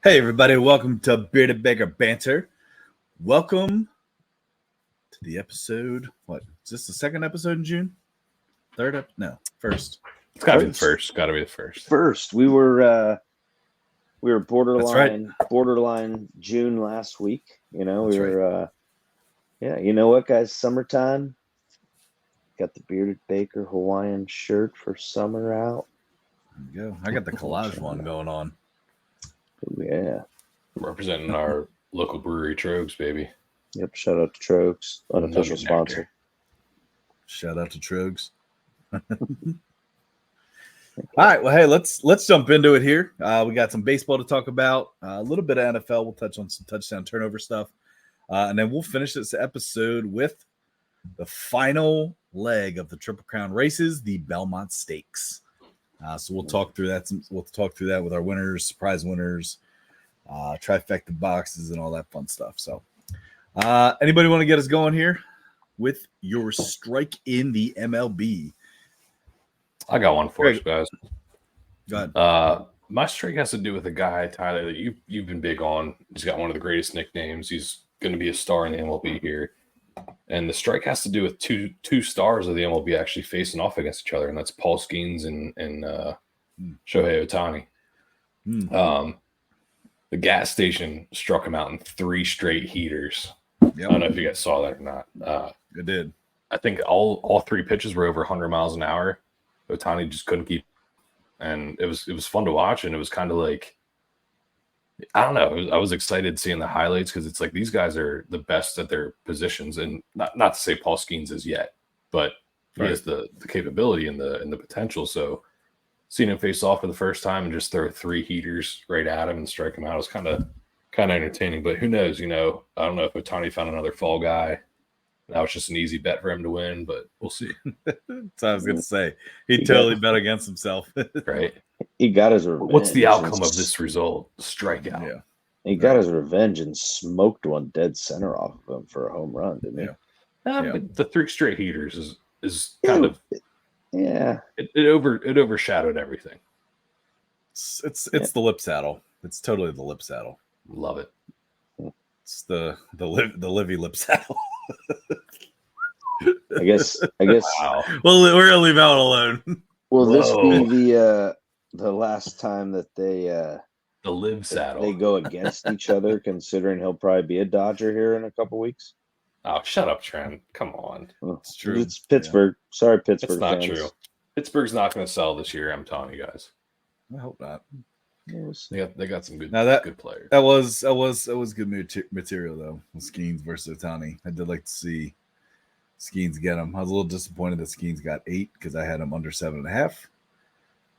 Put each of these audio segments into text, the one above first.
Hey everybody, welcome to Bearded Beggar Banter. Welcome to the episode. What is this? The second episode in June? First. It's gotta be the first. Gotta be the first. First, we were That's borderline June last week. You know, That's we were you know what, guys? Summertime. Got the Bearded Baker Hawaiian shirt for summer out. There you go. I got the collage one going on. Ooh, yeah. Representing our local brewery, Trogs, baby. Yep. Shout out to Trogs, unofficial sponsor. Shout out to Trogs. All right. Well, hey, let's jump into it here. We got some baseball to talk about, a little bit of NFL. We'll touch on some touchdown turnover stuff, and then we'll finish this episode with the final leg of the Triple Crown races, the Belmont Stakes. So we'll talk through that. We'll talk through that with our winners, surprise winners, trifecta boxes, and all that fun stuff. So, anybody want to get us going here with your strike in the MLB? I got one for us, guys. Go ahead. My strike has to do with a guy, Tyler, that you've been big on. He's got one of the greatest nicknames. He's going to be a star in the MLB here. And the strike has to do with two stars of the MLB actually facing off against each other, and that's Paul Skeens and Shohei Ohtani. The gas station struck him out in 3 straight heaters. Yep. I don't know if you guys saw that or not. It did. I think all 3 pitches were over 100 miles an hour. Ohtani just couldn't keep, and it was fun to watch, and it was kind of like, I don't know. I was excited seeing the highlights because it's like these guys are the best at their positions, and not to say Paul Skeens is yet, but he has the capability and the potential. So seeing him face off for the first time and just throw 3 heaters right at him and strike him out was kind of entertaining. But who knows? You know, I don't know if Ohtani found another fall guy. Now it's just an easy bet for him to win, but we'll see. That's what I was going to say. He totally bet against himself. Right. He got his revenge. What's the outcome of this result? Strikeout. Yeah. He got his revenge and smoked one dead center off of him for a home run, didn't he? But the 3 straight heaters is kind of it overshadowed everything. It's the lip saddle. It's totally the lip saddle. Love it. It's the Livy lip saddle. I guess. Wow. Well, we're gonna leave out alone. Will this be the last time that the live saddle they go against each other? Considering he'll probably be a Dodger here in a couple weeks. Oh, shut up, Trent! Come on, it's true. It's Pittsburgh. Yeah. Sorry, Pittsburgh. It's not fans. true. Pittsburgh's not going to sell this year. I'm telling you guys. I hope not. They got some good good players. That was good material though. Skeens versus Ohtani. I did like to see Skeens get him. I was a little disappointed that Skeens got 8 because I had him under 7.5.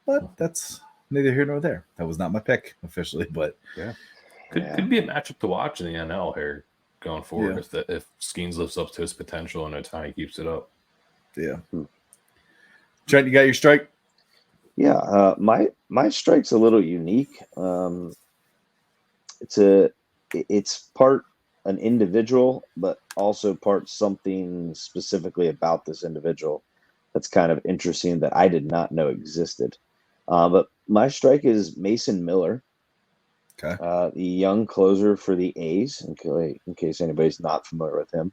But that's neither here nor there. That was not my pick officially, but could be a matchup to watch in the NL here going forward if Skeens lives up to his potential and Ohtani keeps it up. Yeah. Trent, you got your strike? Yeah, my strike's a little unique. It's part an individual, but also part something specifically about this individual that's kind of interesting that I did not know existed. But my strike is Mason Miller, the young closer for the A's. In case anybody's not familiar with him,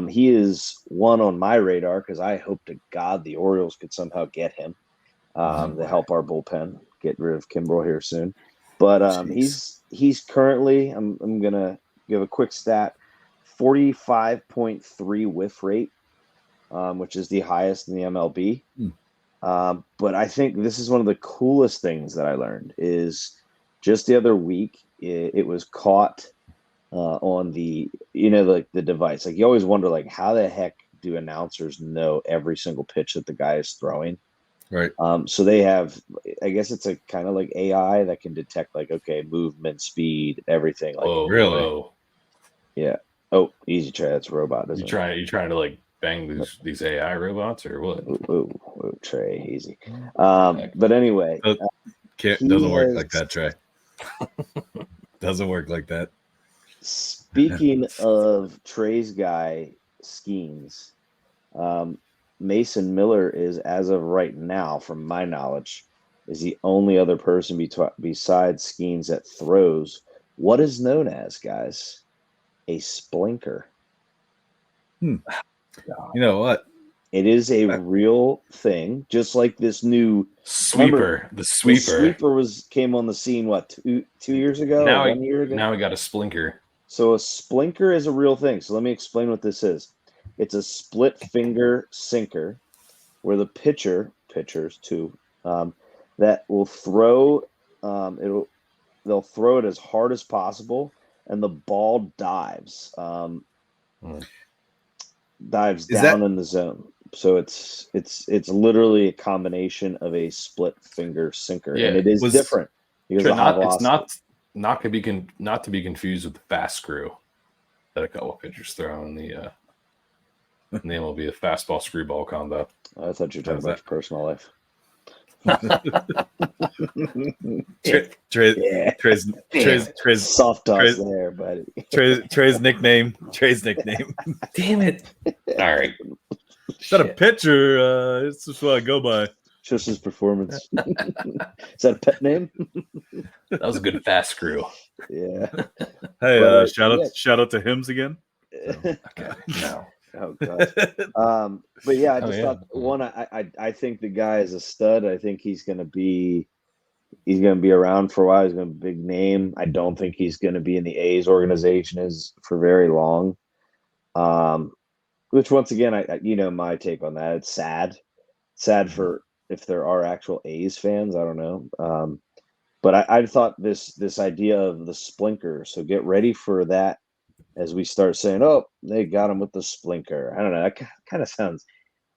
he is one on my radar because I hope to God the Orioles could somehow get him. To help our bullpen get rid of Kimbrel here soon. But he's currently, I'm going to give a quick stat, 45.3 whiff rate, which is the highest in the MLB. But I think this is one of the coolest things that I learned is just the other week, it was caught on the device. Like you always wonder, like, how the heck do announcers know every single pitch that the guy is throwing? Right. So they have, I guess it's a kind of like AI that can detect like, okay, movement, speed, everything. Like, really? Yeah. Oh, easy, Trey. That's a robot. You trying to like bang these AI robots or what? Ooh, Trey, easy. But anyway, doesn't work like that, Trey. Doesn't work like that. Speaking of Trey's guy, Skeens, Mason Miller is, as of right now, from my knowledge, is the only other person besides Skeens that throws what is known as, guys, a splinker. You know what? It is a real thing, just like this new sweeper. The sweeper came on the scene. What, two years ago? Now 1 year ago? Now we got a splinker. So a splinker is a real thing. So let me explain what this is. It's a split finger sinker, where the pitchers too, that will throw. They'll throw it as hard as possible, and the ball dives. Dives down in the zone. So it's literally a combination of a split finger sinker, and it is different because it's not to be confused with the fast screw that a couple of pitchers throw in the MLB, a fastball screwball combo. I thought you were talking about your personal life. Trey's soft toss there, buddy. Trey's nickname. Damn it! All right, it's not a pitcher. It's just what I go by. Just his performance. Is that a pet name? That was a good fast screw. Yeah. Hey, shout out to Hims again. Okay, no. Oh god. But yeah, I just thought one. I think the guy is a stud. I think he's gonna be around for a while. He's gonna be a big name. I don't think he's gonna be in the A's organization for very long. Which once again, I my take on that. It's sad. Sad for if there are actual A's fans. I don't know. But I thought this idea of the splinker. So get ready for that. As we start saying, oh, they got him with the splinker. I don't know. That kind of sounds.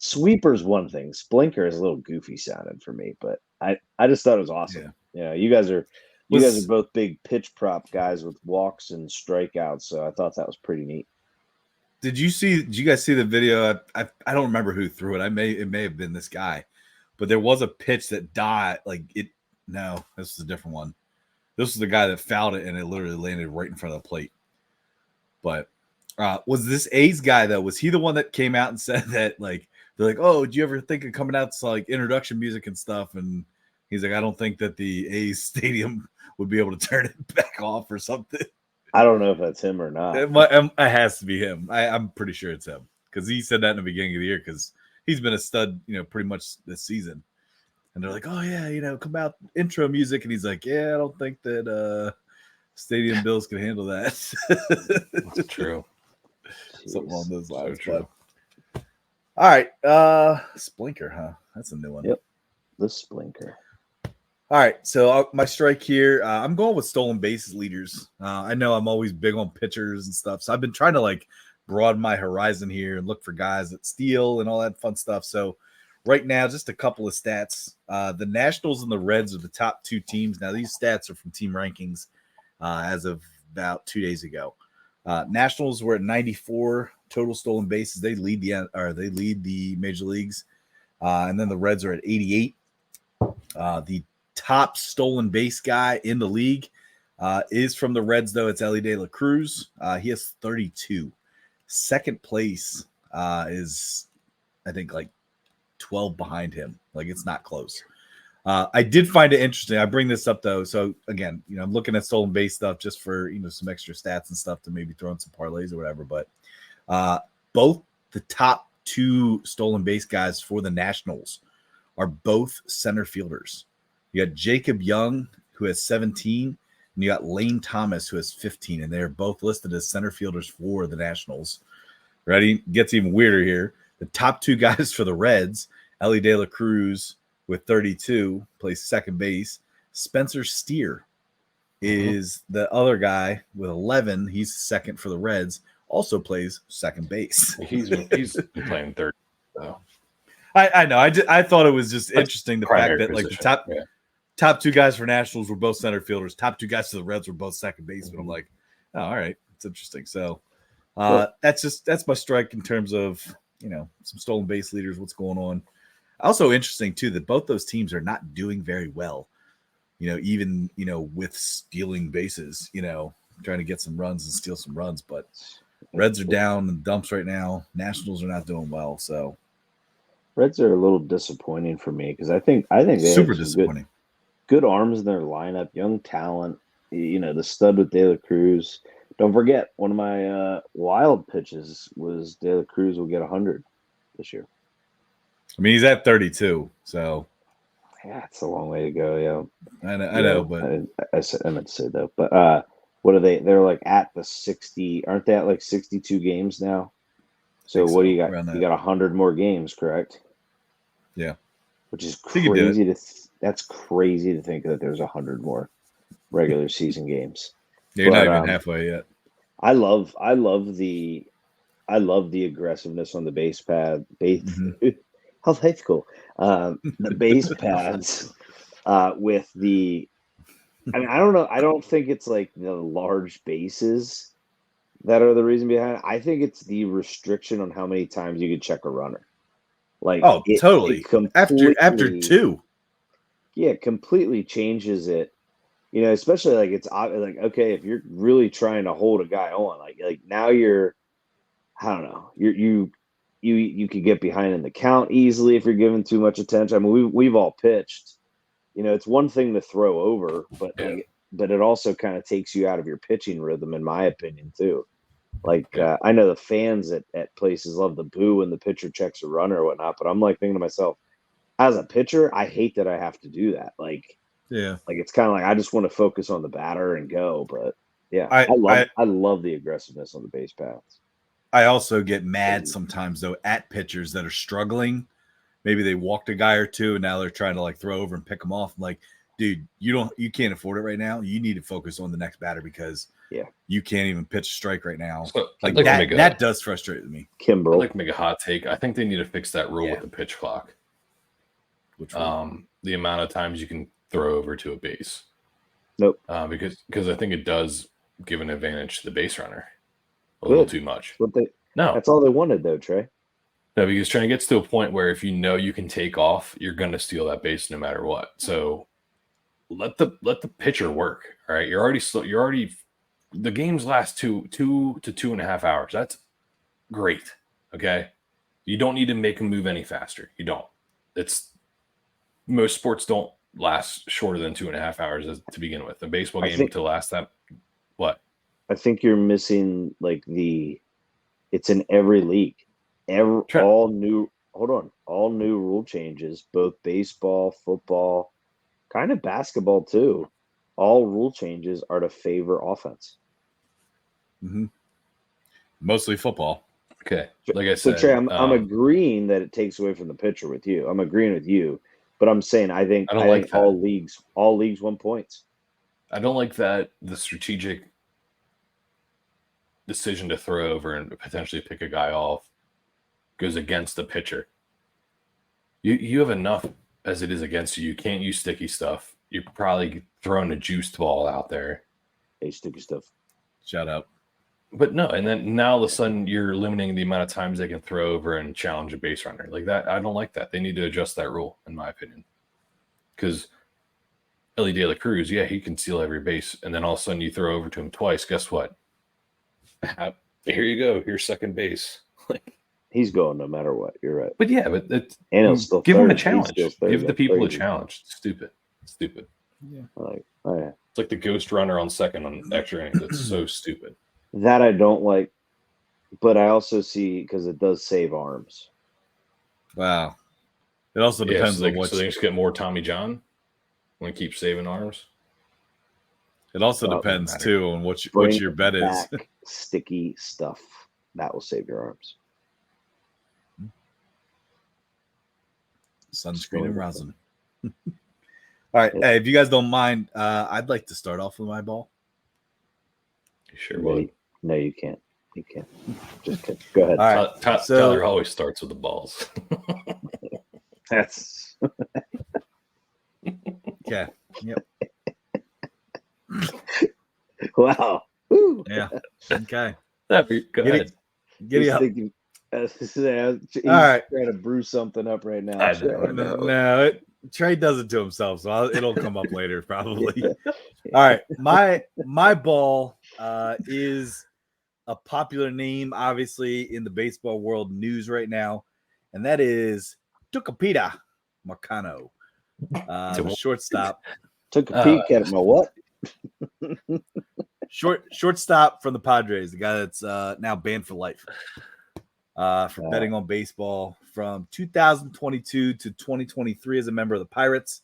Sweeper's one thing. Splinker is a little goofy sounding for me, but I just thought it was awesome. Yeah, you guys are both big pitch prop guys with walks and strikeouts, so I thought that was pretty neat. Did you guys see the video? I don't remember who threw it. It may have been this guy, but there was a pitch that died. No, this is a different one. This was the guy that fouled it, and it literally landed right in front of the plate. But was this A's guy though? Was he the one that came out and said that they're like, oh, did you ever think of coming out to introduction music and stuff? And he's like, I don't think that the A's stadium would be able to turn it back off or something. I don't know if that's him or not. It has to be him. I'm pretty sure it's him because he said that in the beginning of the year because he's been a stud, pretty much this season. And they're like, oh yeah, come out intro music, and he's like, yeah, I don't think that stadium bills can handle that. That's true. Something along those lines. So true. All right. Splinker, huh? That's a new one. Yep. The splinker. All right. So my strike here, I'm going with stolen bases leaders. I know I'm always big on pitchers and stuff. So I've been trying to broaden my horizon here and look for guys that steal and all that fun stuff. So right now, just a couple of stats. The Nationals and the Reds are the top two teams. Now, these stats are from team rankings. As of about 2 days ago, Nationals were at 94 total stolen bases. They lead the major leagues, and then the Reds are at 88. The top stolen base guy in the league is from the Reds, though. It's Elly De La Cruz. He has 32. Second place is, I think, 12 behind him. It's not close. I did find it interesting. I bring this up though. So again, I'm looking at stolen base stuff just for, some extra stats and stuff to maybe throw in some parlays or whatever. But both the top two stolen base guys for the Nationals are both center fielders. You got Jacob Young, who has 17, and you got Lane Thomas, who has 15, and they're both listed as center fielders for the Nationals. Ready? Gets even weirder here. The top two guys for the Reds, Elly De La Cruz with 32, plays second base. Spencer Steer is the other guy with 11. He's second for the Reds, also plays second base. He's playing third, though. I know. I thought it was just interesting the fact that position. the top two guys for Nationals were both center fielders. Top two guys for the Reds were both second basemen. I'm like, oh, all right, it's interesting. So that's my strike in terms of some stolen base leaders. What's going on? Also interesting too that both those teams are not doing very well. Even with stealing bases. Trying to get some runs and steal some runs, but Reds are down in the dumps right now. Nationals are not doing well. So Reds are a little disappointing for me because I think they super disappointing. good arms in their lineup, young talent. The stud with De La Cruz. Don't forget, one of my wild pitches was De La Cruz will get 100 this year. I mean, he's at 32, so yeah, it's a long way to go. Yeah, I know, but I meant to say though. But what are they? They're like at the 60. Aren't they at like 62 games now? So what do you got? You got 100 more games, correct? Yeah, which is crazy that's crazy to think that there's 100 more regular season games. Yeah, you're not even halfway yet. I love the aggressiveness on the base pad. How that's cool. The base pads with the. I mean, I don't know. I don't think it's like the large bases that are the reason behind it. I think it's the restriction on how many times you can check a runner. Like, totally. After 2. Yeah, it completely changes it. Especially like it's like, okay, if you're really trying to hold a guy on, like now you're, I don't know, you could get behind in the count easily if you're giving too much attention. I mean, we've all pitched. It's one thing to throw over, but but it also kind of takes you out of your pitching rhythm, in my opinion, too. Like I know the fans at places love the boo when the pitcher checks a runner or whatnot, but I'm like thinking to myself, as a pitcher, I hate that I have to do that. Like it's kind of like I just want to focus on the batter and go. But yeah, I love the aggressiveness on the base paths. I also get mad sometimes though at pitchers that are struggling. Maybe they walked a guy or two and now they're trying to like throw over and pick them off. I'm like, dude, you can't afford it right now. You need to focus on the next batter because you can't even pitch a strike right now. So, like that does frustrate me. Kimbrel. I'd like to make a hot take. I think they need to fix that rule with the pitch clock. Which the amount of times you can throw over to a base. Nope. Because I think it does give an advantage to the base runner a little too much. That's all they wanted though, Trey. No, because trying to get to a point where if you can take off, you're going to steal that base no matter what. So let the pitcher work. All right, you're already the games last 2 to 2.5 hours. That's great. Okay, you don't need to make them move any faster. You don't. Most sports don't last shorter than 2.5 hours to begin with. A baseball game to last that what? I think you're missing like it's in every league. All new rule changes, both baseball, football, kind of basketball too. All rule changes are to favor offense. Mm-hmm. Mostly football. Okay. Like I said, so Trey, I'm agreeing that it takes away from the pitcher with you. I'm agreeing with you, but I'm saying I think all leagues want points. I don't like that the strategic decision to throw over and potentially pick a guy off goes against the pitcher. You have enough as it is against you. You can't use sticky stuff. You're probably throwing a juiced ball out there. Hey, sticky stuff. Shut up. But no, and then now all of a sudden you're limiting the amount of times they can throw over and challenge a base runner. Like that, I don't like that. They need to adjust that rule, in my opinion. Because Ellie De La Cruz, he can steal every base, and then all of a sudden you throw over to him twice. Guess what? Here you go. Here's second base. He's going no matter what. You're right. But and he'll still give him a challenge. Give the people a challenge. Stupid. Yeah. It's like the ghost runner on second on extra innings. It's so stupid. That I don't like, but I also see because it does save arms. Wow. It also depends on what. So they just get more Tommy John when keep saving arms. It also depends too on what your bet is. Sticky stuff that will save your arms. Sunscreen and rosin. All right. Hey, if you guys don't mind, I'd like to start off with my ball. You sure would. No, you can't. You can't. Just kidding. Go ahead. All right. Tyler always starts with the balls. That's okay. Yep. Wow. Woo. Yeah. Okay. Go ahead. Giddy up. He's all right. trying to brew something up right now. I know. No, Trey does it to himself, so it'll come up later probably. All right, my ball is a popular name, obviously in the baseball world news right now, and that is Tucupita Marcano, the shortstop Took a peek at my what? Shortstop from the Padres, the guy that's now banned for life for betting on baseball from 2022 to 2023 as a member of the Pirates.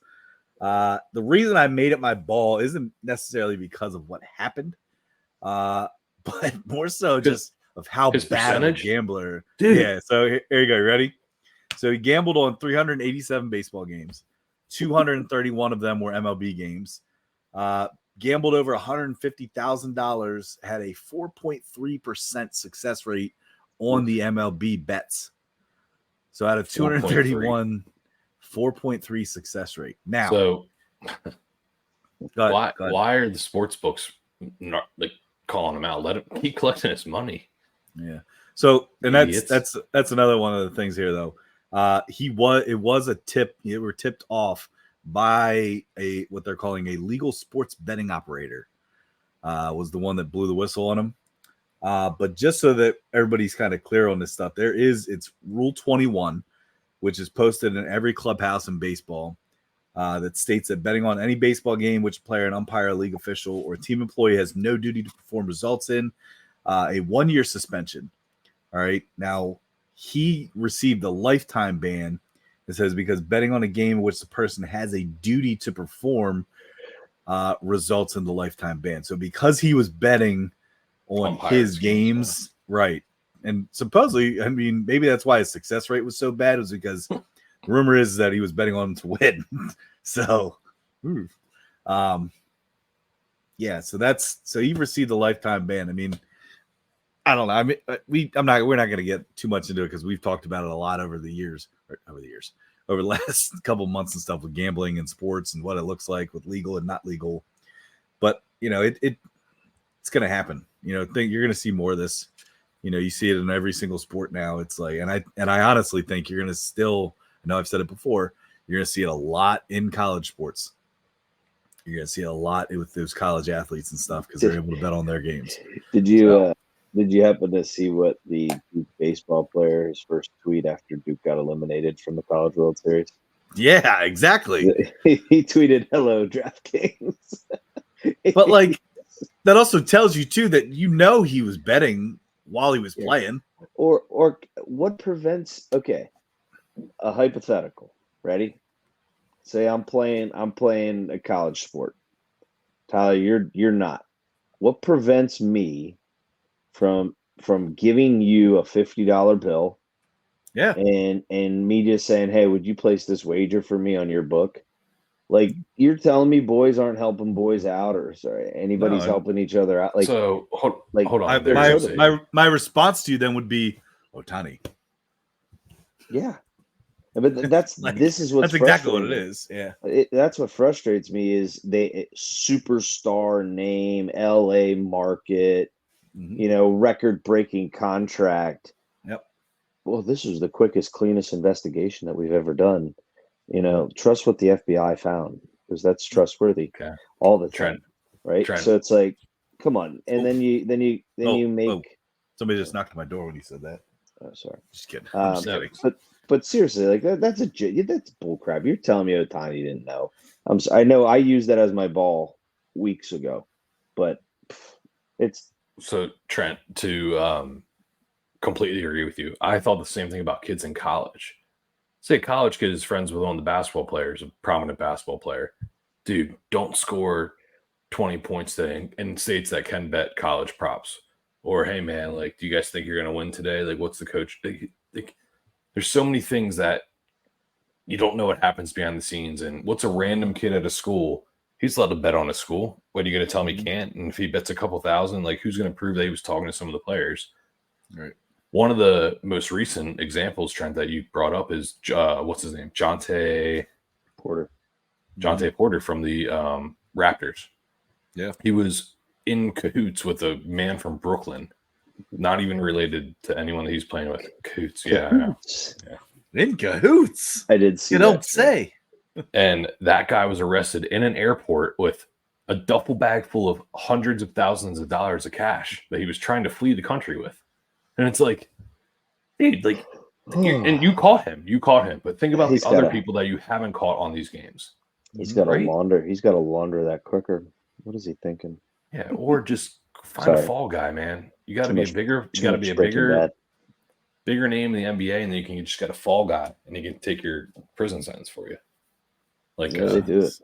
The reason I made it my ball isn't necessarily because of what happened, but more so just of how his bad of a percentage? gambler. Dude. Yeah, so here you go. Ready? So he gambled on 387 baseball games. 231 of them were MLB games. Gambled over $150,000, had a 4.3% success rate on the MLB bets. So out of 231, 4.3 success rate. Now, so go ahead. why are the sports books not like calling him out? Let him keep collecting his money. Yeah. So, and Idiots. that's another one of the things here, though. It was a tip. They were tipped off by what they're calling a legal sports betting operator. Was the one that blew the whistle on him. But just so that everybody's kind of clear on this stuff, it's Rule 21, which is posted in every clubhouse in baseball, that states that betting on any baseball game which a player, an umpire, a league official, or a team employee has no duty to perform results in a 1-year suspension. All right. Now, he received a lifetime ban. It says because betting on a game in which the person has a duty to perform results in the lifetime ban. So because he was betting on his games, right. And supposedly, I mean, maybe that's why his success rate was so bad, was because the rumor is that he was betting on him to win. So, yeah, so he received a lifetime ban. I mean, I don't know. I mean, we're not going to get too much into it because we've talked about it a lot over the last couple months and stuff with gambling and sports and what it looks like with legal and not legal. But you know, it's going to happen. You know, you're going to see more of this. You know, you see it in every single sport now. It's like, and I honestly think you're going to still. I know I've said it before. You're going to see it a lot in college sports. You're going to see it a lot with those college athletes and stuff because they're able to bet on their games. Did you happen to see what the Duke baseball player, his first tweet after Duke got eliminated from the College World Series? Yeah, exactly. He tweeted, "Hello, DraftKings." But like, that also tells you too that he was betting while he was playing. Or what prevents? Okay, a hypothetical. Ready? Say I'm playing a college sport. Tyler, you're not. What prevents me from giving you a $50 bill? Yeah. And me just saying, "Hey, would you place this wager for me on your book?" Like, you're telling me boys aren't helping boys out, or anybody's helping each other out. Like, so hold on. My response to you then would be Ohtani. Yeah. But that's exactly what it is. Yeah, that's what frustrates me is superstar name, LA market, record-breaking contract. Yep. Well, this was the quickest, cleanest investigation that we've ever done. Trust what the FBI found, because that's trustworthy all the time, right? So it's like, come on, and then you make. Somebody just knocked on my door when you said that. Oh, sorry. Just kidding. I'm just kidding. But seriously, like that's bullcrap. You're telling me Ohtani didn't know. I know I used that as my ball weeks ago, but it's so Trent, to completely agree with you. I thought the same thing about kids in college. Say a college kid is friends with one of the basketball players, a prominent basketball player. Dude, don't score 20 points today in states that can bet college props. Or, hey, man, like, do you guys think you're going to win today? Like, what's the coach? There's so many things that you don't know what happens behind the scenes. And what's a random kid at a school? He's allowed to bet on a school. What are you going to tell him he can't? And if he bets a couple thousand, like, who's going to prove that he was talking to some of the players? Right. One of the most recent examples, Trent, that you brought up is, what's his name? Jonte Porter from the Raptors. Yeah. He was in cahoots with a man from Brooklyn, not even related to anyone that he's playing with. Cahoots. Yeah. In cahoots. I did see you that. Don't say. And that guy was arrested in an airport with a duffel bag full of hundreds of thousands of dollars of cash that he was trying to flee the country with. And it's like, dude, like, and you caught him. But think about the other people that you haven't caught on these games. He's got Right? to launder. He's got to launder that quicker. What is he thinking? Yeah, or just find a fall guy, man. You got to be a bigger. You got to be a bigger name in the NBA, and then you just got a fall guy, and he can take your prison sentence for you. Like they do it.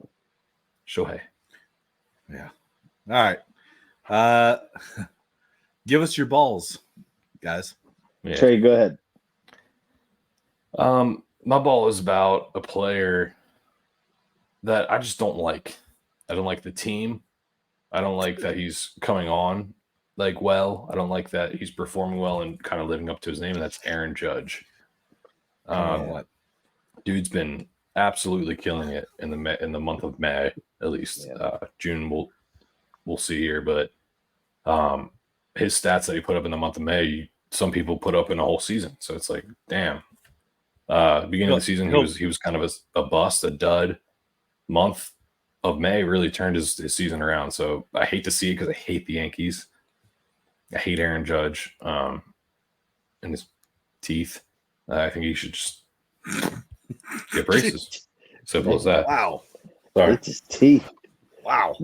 Shohei. Yeah. All right. Give us your balls, guys. Yeah. Trey, go ahead. My ball is about a player that I just don't like. I don't like the team. I don't like that he's coming on well. I don't like that he's performing well and kind of living up to his name, and that's Aaron Judge. Dude's been absolutely killing it in the month of May, at least. Yeah. June we'll see here, but his stats that he put up in the month of May, some people put up in a whole season. So it's like, damn. Beginning of the season, he was kind of a bust, a dud. Month of May really turned his season around. So I hate to see it because I hate the Yankees. I hate Aaron Judge and his teeth. I think he should just get braces. Simple as that. Wow. Sorry. It's his teeth. Wow.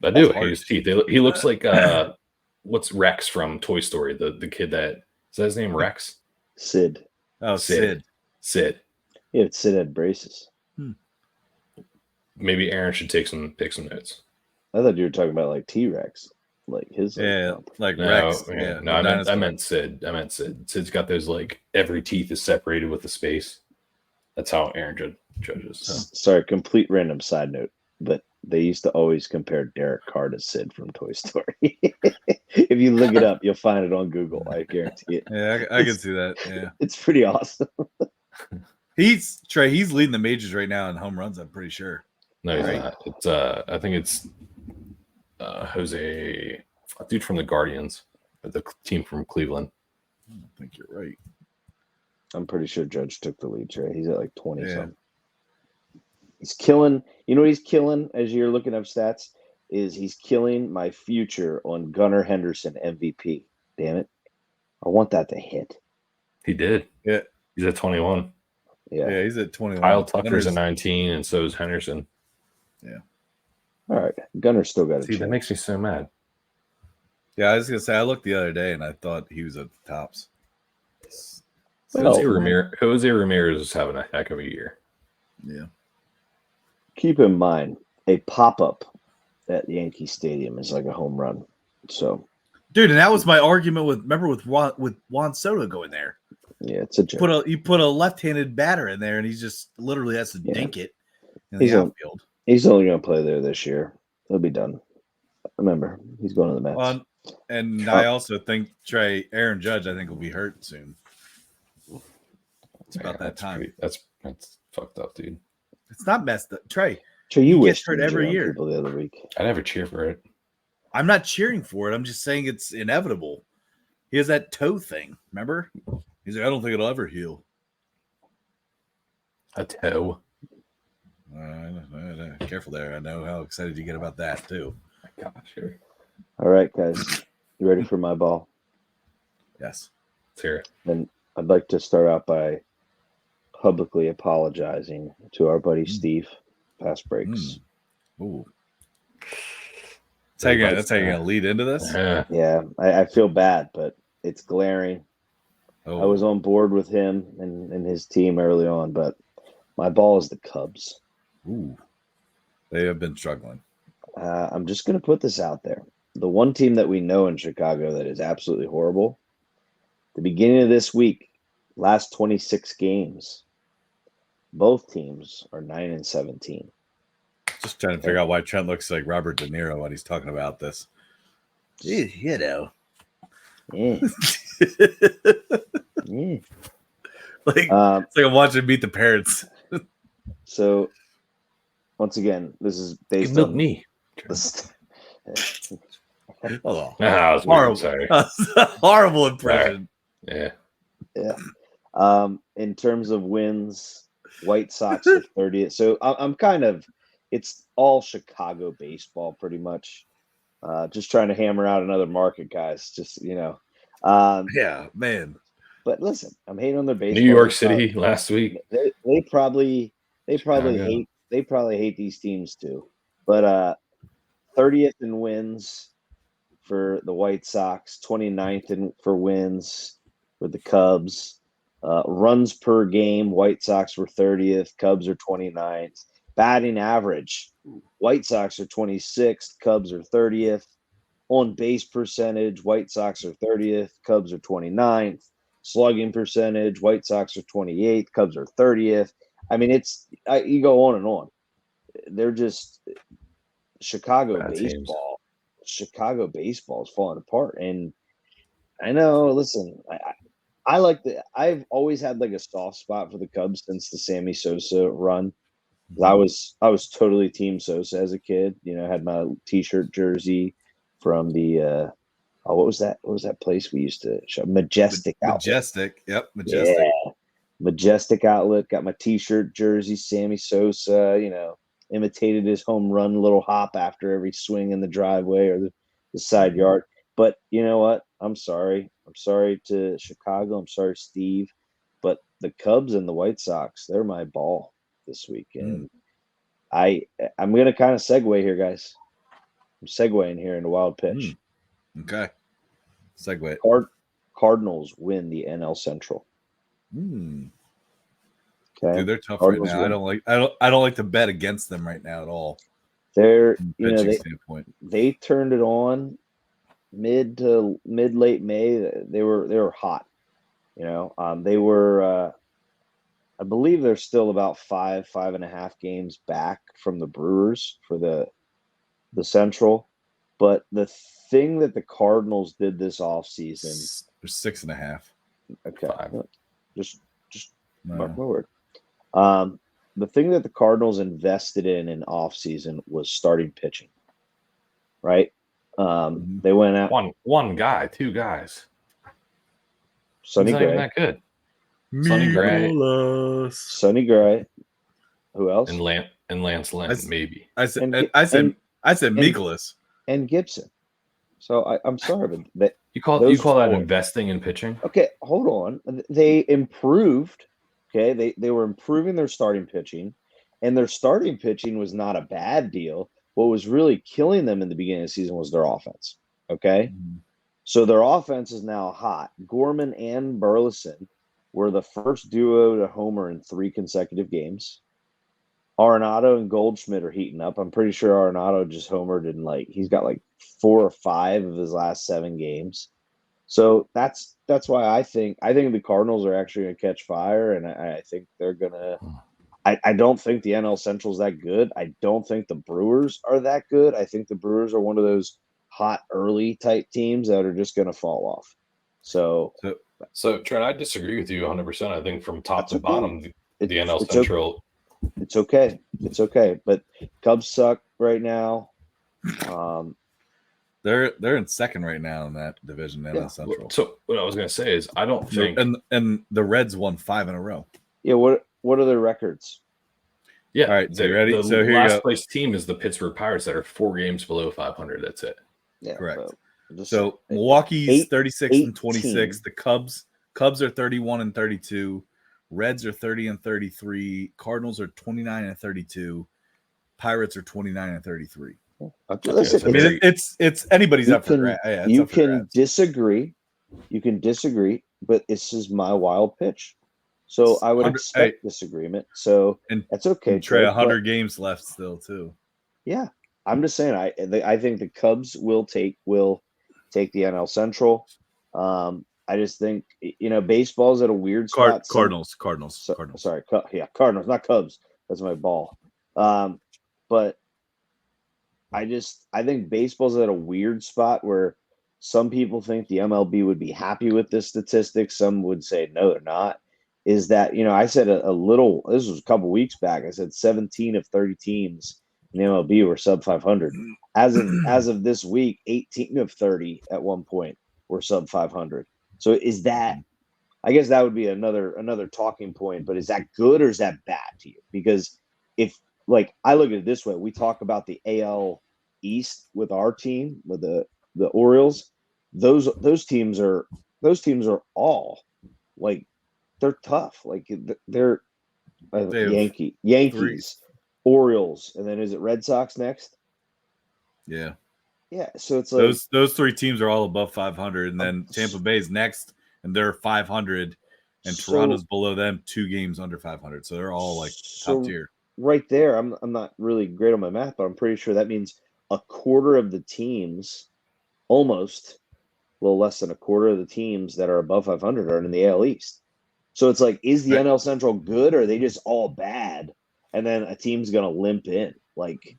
I do hate his teeth. He looks like what's Rex from Toy Story? The kid that is that his name Rex? Sid. Oh, Sid. Yeah, Sid had braces. Maybe Aaron should take some notes. I thought you were talking about like T-Rex, like his. Like no, Rex. Yeah, no, I meant Sid. Sid's got those like every teeth is separated with the space. That's how Aaron judges. So. Sorry, complete random side note, but they used to always compare Derek Carr to Sid from Toy Story. If you look it up, you'll find it on Google. I guarantee it. Yeah, I can see that. Yeah, it's pretty awesome. He's leading the majors right now in home runs. I'm pretty sure. No, he's not. It's I think it's Jose, a dude from the Guardians, the team from Cleveland. I think you're right. I'm pretty sure Judge took the lead, Trey. He's at like 20 something. He's killing. You know what he's killing as you're looking up stats? Is he's killing my future on Gunnar Henderson MVP. Damn it. I want that to hit. He did. Yeah. He's at 21. Yeah, he's at 21. Kyle Tucker's at 19, and so is Henderson. Yeah. All right. Gunner's still got a chance. That makes me so mad. Yeah, I was going to say, I looked the other day, and I thought he was at the tops. Jose Ramirez is having a heck of a year. Yeah. Keep in mind, a pop-up at Yankee Stadium is like a home run. So, dude, and that was my argument with Juan Soto going there. Yeah, it's a joke. You put a left-handed batter in there, and he just literally has to dink it in the outfield. He's only going to play there this year. He'll be done. Remember, he's going to the Mets. Well, and I also think Aaron Judge, I think, will be hurt soon. It's about that time. That's fucked up, dude. It's not messed up. Trey, you gets hurt every year. The other week. I never cheer for it. I'm not cheering for it. I'm just saying it's inevitable. He has that toe thing. Remember? He's like, I don't think it'll ever heal. A toe? Careful there. I know how excited you get about that, too. My gosh, sure. All right, guys. You ready for my ball? Yes. Let's hear it. And I'd like to start out by publicly apologizing to our buddy Steve. Fast breaks. Ooh. That's how you're going to lead into this? Yeah, I feel bad, but it's glaring. Oh. I was on board with him and his team early on, but my ball is the Cubs. Ooh. They have been struggling. I'm just going to put this out there. The one team that we know in Chicago that is absolutely horrible, the beginning of this week, last 26 games, both teams are 9-17. Just trying to figure out why Trent looks like Robert De Niro when he's talking about this. You know. Yeah. Yeah. It's like I'm watching Meet the Parents. So, once again, this is based on me. Horrible. Sorry. Horrible impression. Yeah. In terms of wins, White Sox are 30th. So I'm kind of, it's all Chicago baseball pretty much. Just trying to hammer out another market, guys. Just, yeah, man. But listen, I'm hating on their baseball. New York City last week. They probably hate they probably hate these teams too. But 30th in wins for the White Sox, 29th for wins for the Cubs. Runs per game, White Sox were 30th, Cubs are 29th. Batting average, White Sox are 26th, Cubs are 30th. On base percentage, White Sox are 30th, Cubs are 29th. Slugging percentage, White Sox are 28th, Cubs are 30th. I mean, you go on and on. They're just Chicago Bad teams. baseball. Chicago baseball is falling apart, and I know. Listen, I like I've always had like a soft spot for the Cubs since the Sammy Sosa run. I was totally Team Sosa as a kid. You know, I had my T-shirt jersey from the what was that? What was that place we used to show? Majestic Outlet. Majestic. Yep, Majestic. Yeah. Majestic Outlet. Got my T-shirt jersey. Sammy Sosa. You know, imitated his home run little hop after every swing in the driveway or the side yard. But you know what? I'm sorry. I'm sorry to Chicago. I'm sorry, Steve. But the Cubs and the White Sox, they're my ball this weekend. I'm going to kind of segue here, guys. I'm segueing here into wild pitch. Okay. Segue. Cardinals win the NL Central. Okay. Okay. Dude, they're tough Cardinals right now. win. I don't like to bet against them right now at all. They're standpoint. They turned it on mid to late May. They were hot. You know, they were I believe they're still about 5.5 games back from the Brewers for the Central. But the thing that the Cardinals did this offseason, They're 6.5. Okay. 5. Just mark my word. The thing that the Cardinals invested in offseason was starting pitching. Right? They went out one guy, 2 guys. Sonny He's not Gray. even that good. Sonny Gray. Who else? And Lance Lynn, maybe. I said Mikolas and Gibson. So I'm sorry, but you call that investing in pitching? Okay, hold on. They improved. Okay, they were improving their starting pitching, and their starting pitching was not a bad deal. What was really killing them in the beginning of the season was their offense. Okay, so their offense is now hot. Gorman and Burleson were the first duo to homer in 3 consecutive games. Arenado and Goldschmidt are heating up. I'm pretty sure Arenado just homered in he's got 4 or 5 of his last 7 games. So that's why I think the Cardinals are actually going to catch fire, and I think they're going to. I don't think the NL Central is that good. I don't think the Brewers are that good. I think the Brewers are one of those hot early type teams that are just going to fall off. So Trent, I disagree with you 100%. I think from top to bottom, the NL Central. It's okay. It's okay. But Cubs suck right now. They're in second right now in that division, NL Central. So what I was going to say is I don't think, and the Reds won 5 in a row. Yeah. What are their records? Yeah. All right. So you ready? The so here last you go. place team is the Pittsburgh Pirates that are 4 games below 500. That's it. Yeah. Correct. So Milwaukee's 36 and 26. The Cubs are 31 and 32. Reds are 30 and 33. Cardinals are 29 and 32. Pirates are 29 and 33. Listen, I mean, it's anybody's up for you can disagree. You can disagree, but this is my wild pitch. So I would expect disagreement. So that's okay. Trey, 100 games left still too. Yeah, I'm just saying. I think the Cubs will take the NL Central. I just think baseball's at a weird spot. Cardinals. Sorry, Cardinals, not Cubs. That's my ball. But I think baseball's at a weird spot where some people think the MLB would be happy with this statistic. Some would say no, they're not. Is that I said a little. This was a couple weeks back. I said 17 of 30 teams in the MLB were sub 500. As of this week, 18 of 30 at one point were sub 500. So is that? I guess that would be another talking point. But is that good or is that bad to you? Because if I look at it this way, we talk about the AL East with our team, with the Orioles. Those teams are all they're tough. They're Yankees, Orioles, and then is it Red Sox next? Yeah. Yeah, so it's like those three teams are all above 500, and then Tampa Bay is next, and they're 500, and Toronto's below them 2 games under 500. So they're all like top tier. Right there, I'm not really great on my math, but I'm pretty sure that means a quarter of the teams, almost a little less than a quarter of the teams that are above 500 are in the AL East. So it's like, is the Right. NL Central good, or are they just all bad? And then a team's gonna limp in. Like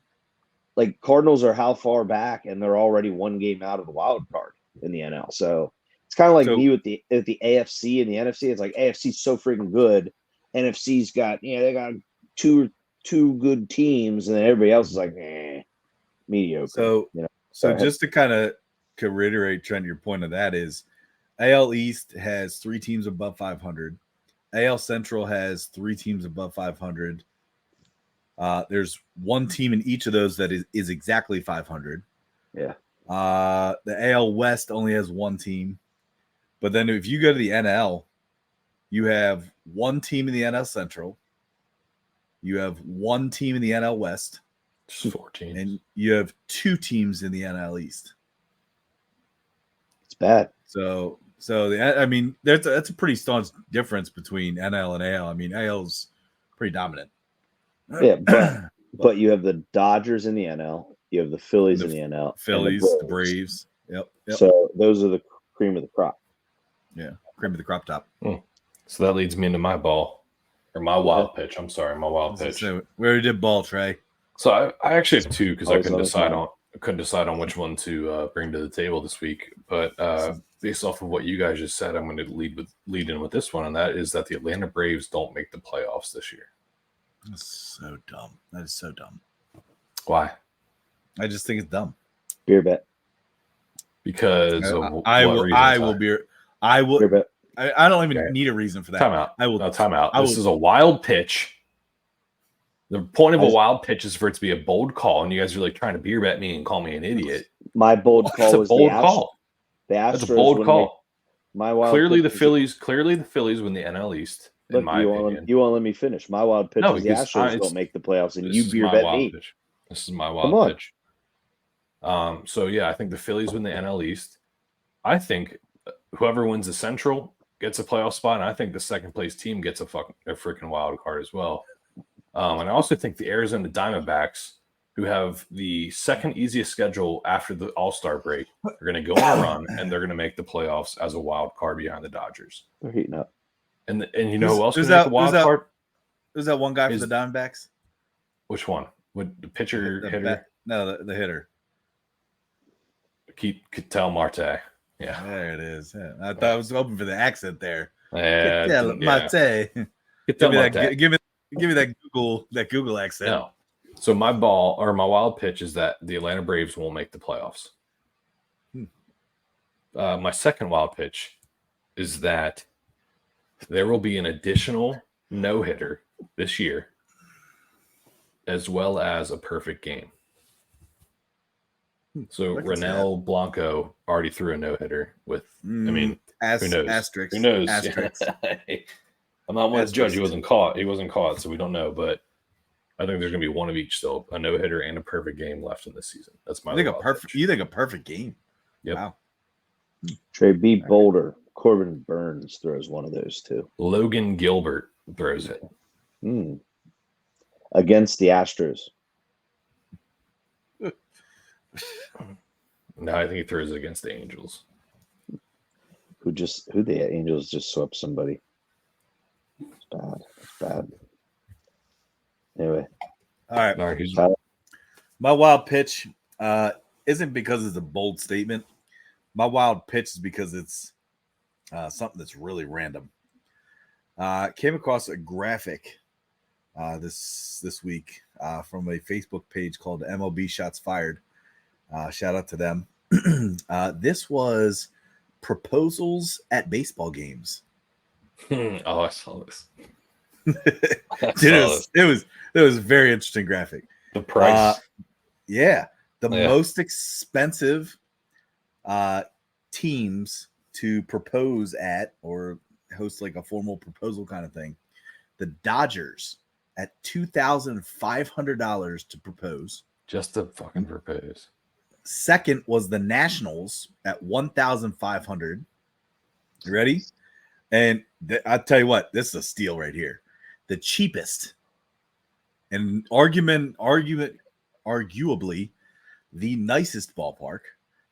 Cardinals are how far back, and they're already 1 game out of the wild card in the NL. So it's kind of like me with the AFC and the NFC. It's like AFC's so freaking good. NFC's got they got two good teams, and then everybody else is like mediocre. So just to kind of reiterate, Trent, your point of that is AL East has 3 teams above 500. AL Central has 3 teams above 500. There's 1 team in each of those that is exactly 500. Yeah. The AL West only has 1 team. But then if you go to the NL, you have 1 team in the NL Central. You have 1 team in the NL West. 14. And you have 2 teams in the NL East. It's bad. So I mean, that's a pretty staunch difference between NL and AL. I mean, AL's pretty dominant. Yeah, but you have the Dodgers in the NL, you have the Phillies in the NL, Phillies, the Braves. Yep. So those are the cream of the crop. Yeah, cream of the crop top. So that leads me into my ball, or my wild pitch. I'm sorry, my wild pitch. So we already did ball, Trey. So I actually have 2 because I couldn't decide on which one to bring to the table this week. But based off of what you guys just said, I'm going to lead in with this one, and that is that the Atlanta Braves don't make the playoffs this year. That's so dumb. That is so dumb. Why? I just think it's dumb. Beer bet. Because I will don't even need a reason for that. Time out. I will. Time out. This is a wild pitch. The point of a wild pitch is for it to be a bold call, and you guys are like trying to beer bet me and call me an idiot. My bold call was bold call. That's a bold call. My wild clearly the Phillies win the NL East. In my opinion, you won't let me finish. My wild pitch is the Astros don't make the playoffs, and you beer bet me. Pitch. This is my wild pitch. So yeah, I think the Phillies win the NL East. I think whoever wins the Central gets a playoff spot, and I think the second place team gets a freaking wild card as well. And I also think the Arizona Diamondbacks, who have the second easiest schedule after the All-Star break, are going to go on a run, and they're going to make the playoffs as a wild card behind the Dodgers. They're heating up. And you know who else can make the wild card? Who's that one guy for the Diamondbacks? Which one? With the pitcher, hitter? No, the hitter. Ketel Marte. Yeah. There it is. Yeah. I thought I was hoping for the accent there. Yeah. Ketel Marte. Give me that Google accent. No. So my wild pitch is that the Atlanta Braves won't make the playoffs. My second wild pitch is that there will be an additional no-hitter this year, as well as a perfect game. So Ronel Blanco already threw a no-hitter with, who knows? Asterisk. Who knows? Asterisk. I'm not one to judge. He wasn't caught, so we don't know. But I think there's going to be one of each still, a no-hitter and a perfect game left in this season. That's my pitch. You think a perfect game? Yep. Wow. Trey B. Boulder. Corbin Burns throws one of those too. Logan Gilbert throws it. Against the Astros. No, I think he throws it against the Angels. Who the Angels just swept somebody. It's bad. Anyway. All right. My wild pitch isn't because it's a bold statement. My wild pitch is because it's something that's really random. Came across a graphic this week from a Facebook page called MLB Shots Fired. Shout out to them. This was proposals at baseball games. I saw this. It was a very interesting graphic. The price. Most expensive teams to propose at or host like a formal proposal kind of thing. The Dodgers at $2,500 to propose. Just to fucking propose. Second was the Nationals at $1,500. You ready? And I'll tell you what, this is a steal right here. The cheapest and arguably the nicest ballpark,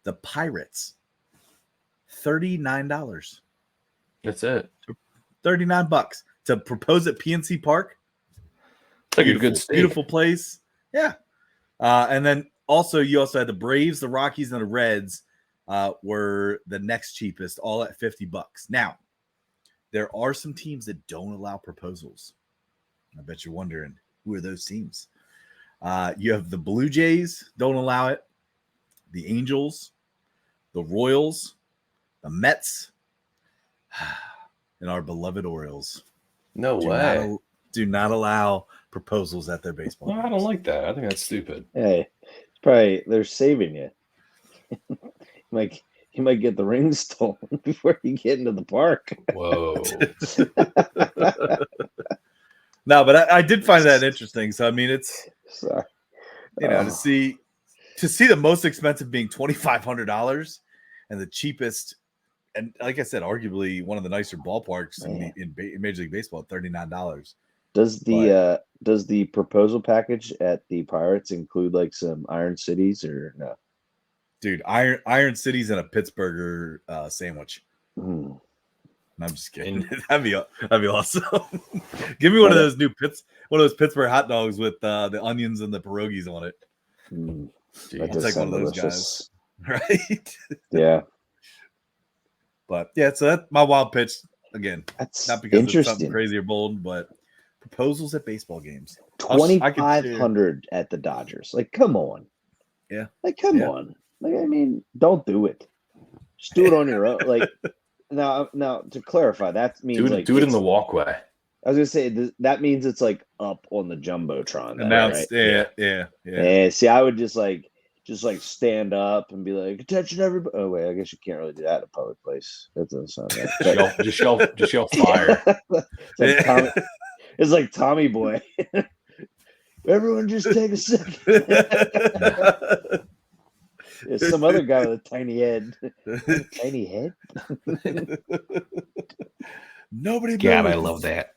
the Pirates, $39. That's it. $39 to propose at PNC Park. It's like a good steak. Beautiful place. Yeah. And then you also had the Braves, the Rockies, and the Reds were the next cheapest, all at $50. Now, there are some teams that don't allow proposals. I bet you're wondering, who are those teams? You have the Blue Jays, don't allow it. The Angels, the Royals, the Mets, and our beloved Orioles. No way. Do not allow proposals at their baseball games. I don't like that. I think that's stupid. Hey, it's probably they're saving you. You might get the ring stolen before you get into the park. Whoa. No, but I did find that interesting. So I mean, it's Sorry. to see the most expensive being $2,500 and the cheapest, and like I said, arguably one of the nicer ballparks in Major League Baseball at $39. Does the proposal package at the Pirates include like some Iron Cities or no? Dude, Iron Cities and a Pittsburgher sandwich. Mm. I'm just kidding. That'd be awesome. Give me one of those Pittsburgh hot dogs with the onions and the pierogies on it. I'll take one of those guys. Right? Yeah. But yeah, so that's my wild pitch again. That's not because interesting. it's something crazy or bold, but proposals at baseball games. 2,500 at the Dodgers. Like, come on. Yeah. Like, come on. Like, I mean, don't do it. Just do it on your own. Like, now to clarify, that means do it in the walkway. I was gonna say that means it's like up on the jumbotron. Announced, right? Yeah. See, I would just stand up and be like, "Attention, everybody!" Oh wait, I guess you can't really do that in a public place. That doesn't sound right. Just yell fire. It's like Tommy Boy. Everyone, just take a second. There's some other guy with a tiny head. Tiny head? Nobody. God, I love that.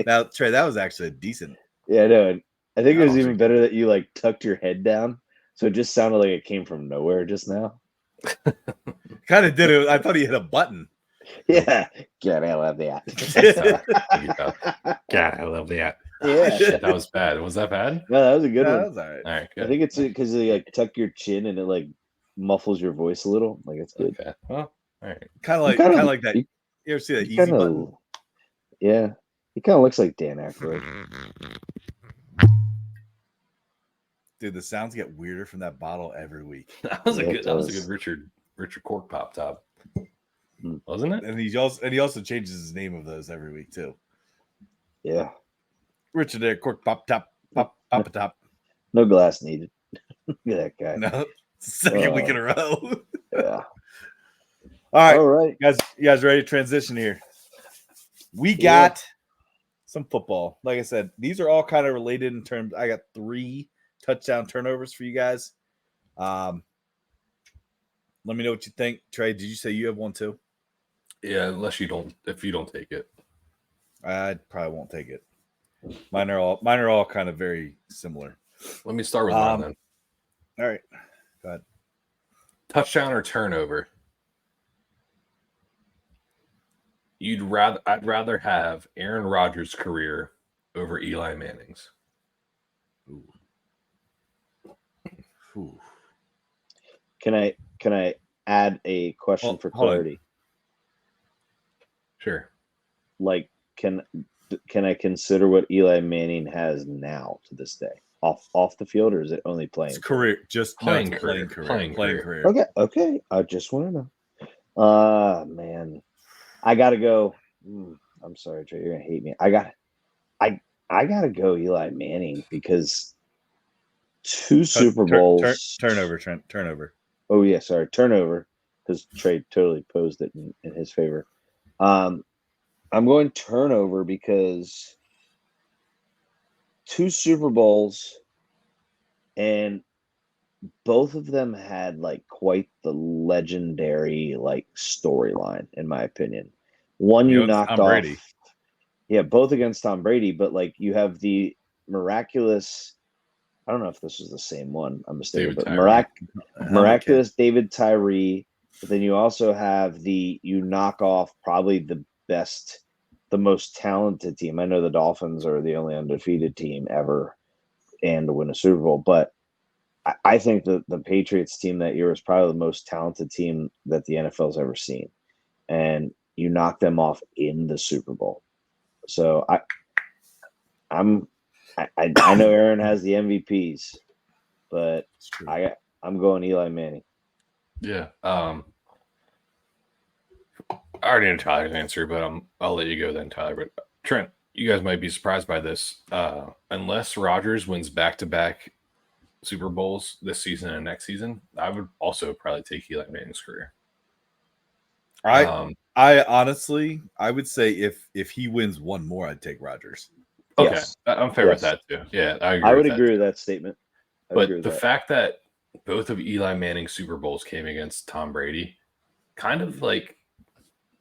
Now, Trey, that was actually decent. Yeah, no. I think it was even better that you like tucked your head down, so it just sounded like it came from nowhere just now. Kind of did it. I thought he hit a button. Yeah. God, I love that. God, I love that. Yeah. Shit, that was bad. Was that bad? No, that was a good one. That was all right. All right, good. I think it's because you like tuck your chin and it like muffles your voice a little. Like it's good. Okay. Well, all right. Kind of like that. You ever see that easy button? Yeah. He kind of looks like Dan Aykroyd. Dude, the sounds get weirder from that bottle every week. That was a good Richard Cork Pop Top. Wasn't it? And he also changes his name of those every week too. Yeah. Richard there, Cork Pop Top, Pop Top. No glass needed. Look at that guy. No, it's the second week in a row. Yeah. All right. You guys ready to transition here? We got some football. Like I said, these are all kind of related in terms. I got 3 touchdown turnovers for you guys. Let me know what you think. Trey, did you say you have one too? Yeah, if you don't take it. I probably won't take it. Mine are all kind of very similar. Let me start with mine then. All right. Go ahead. Touchdown or turnover? I'd rather have Aaron Rodgers' career over Eli Manning's. Ooh. Can I add a question for clarity? Sure. Like, can I consider what Eli Manning has now to this day off the field, or is it only playing? It's career, just playing career. Okay. I just want to know. Man, I gotta go. I'm sorry, Trey, you're gonna hate me. I gotta go Eli Manning because 2 Super Bowls. Turnover. Oh yeah, sorry, turnover, because Trey totally posed it in his favor. I'm going turnover because 2 Super Bowls, and both of them had like quite the legendary like storyline, in my opinion. One you It's knocked Tom Brady. off, yeah, both against Tom Brady, but like you have the miraculous. I don't know if this was the same one. I'm mistaken, David but Tyree. miraculous David Tyree. But then you also have you knock off probably the best, the most talented team. I know the Dolphins are the only undefeated team ever and to win a Super Bowl, but I think that the Patriots team that year was probably the most talented team that the NFL's ever seen, and you knock them off in the Super Bowl. So I know Aaron has the MVPs, but I'm going Eli Manning. Yeah. I already know Tyler's answer, but I'll let you go then, Tyler. But Trent, you guys might be surprised by this. Unless Rodgers wins back-to-back Super Bowls this season and next season, I would also probably take Eli Manning's career. I honestly, I would say if he wins one more, I'd take Rodgers. Okay, Yes. I'm fair with that too. Yeah, I would agree with that statement. But the fact that both of Eli Manning's Super Bowls came against Tom Brady kind of like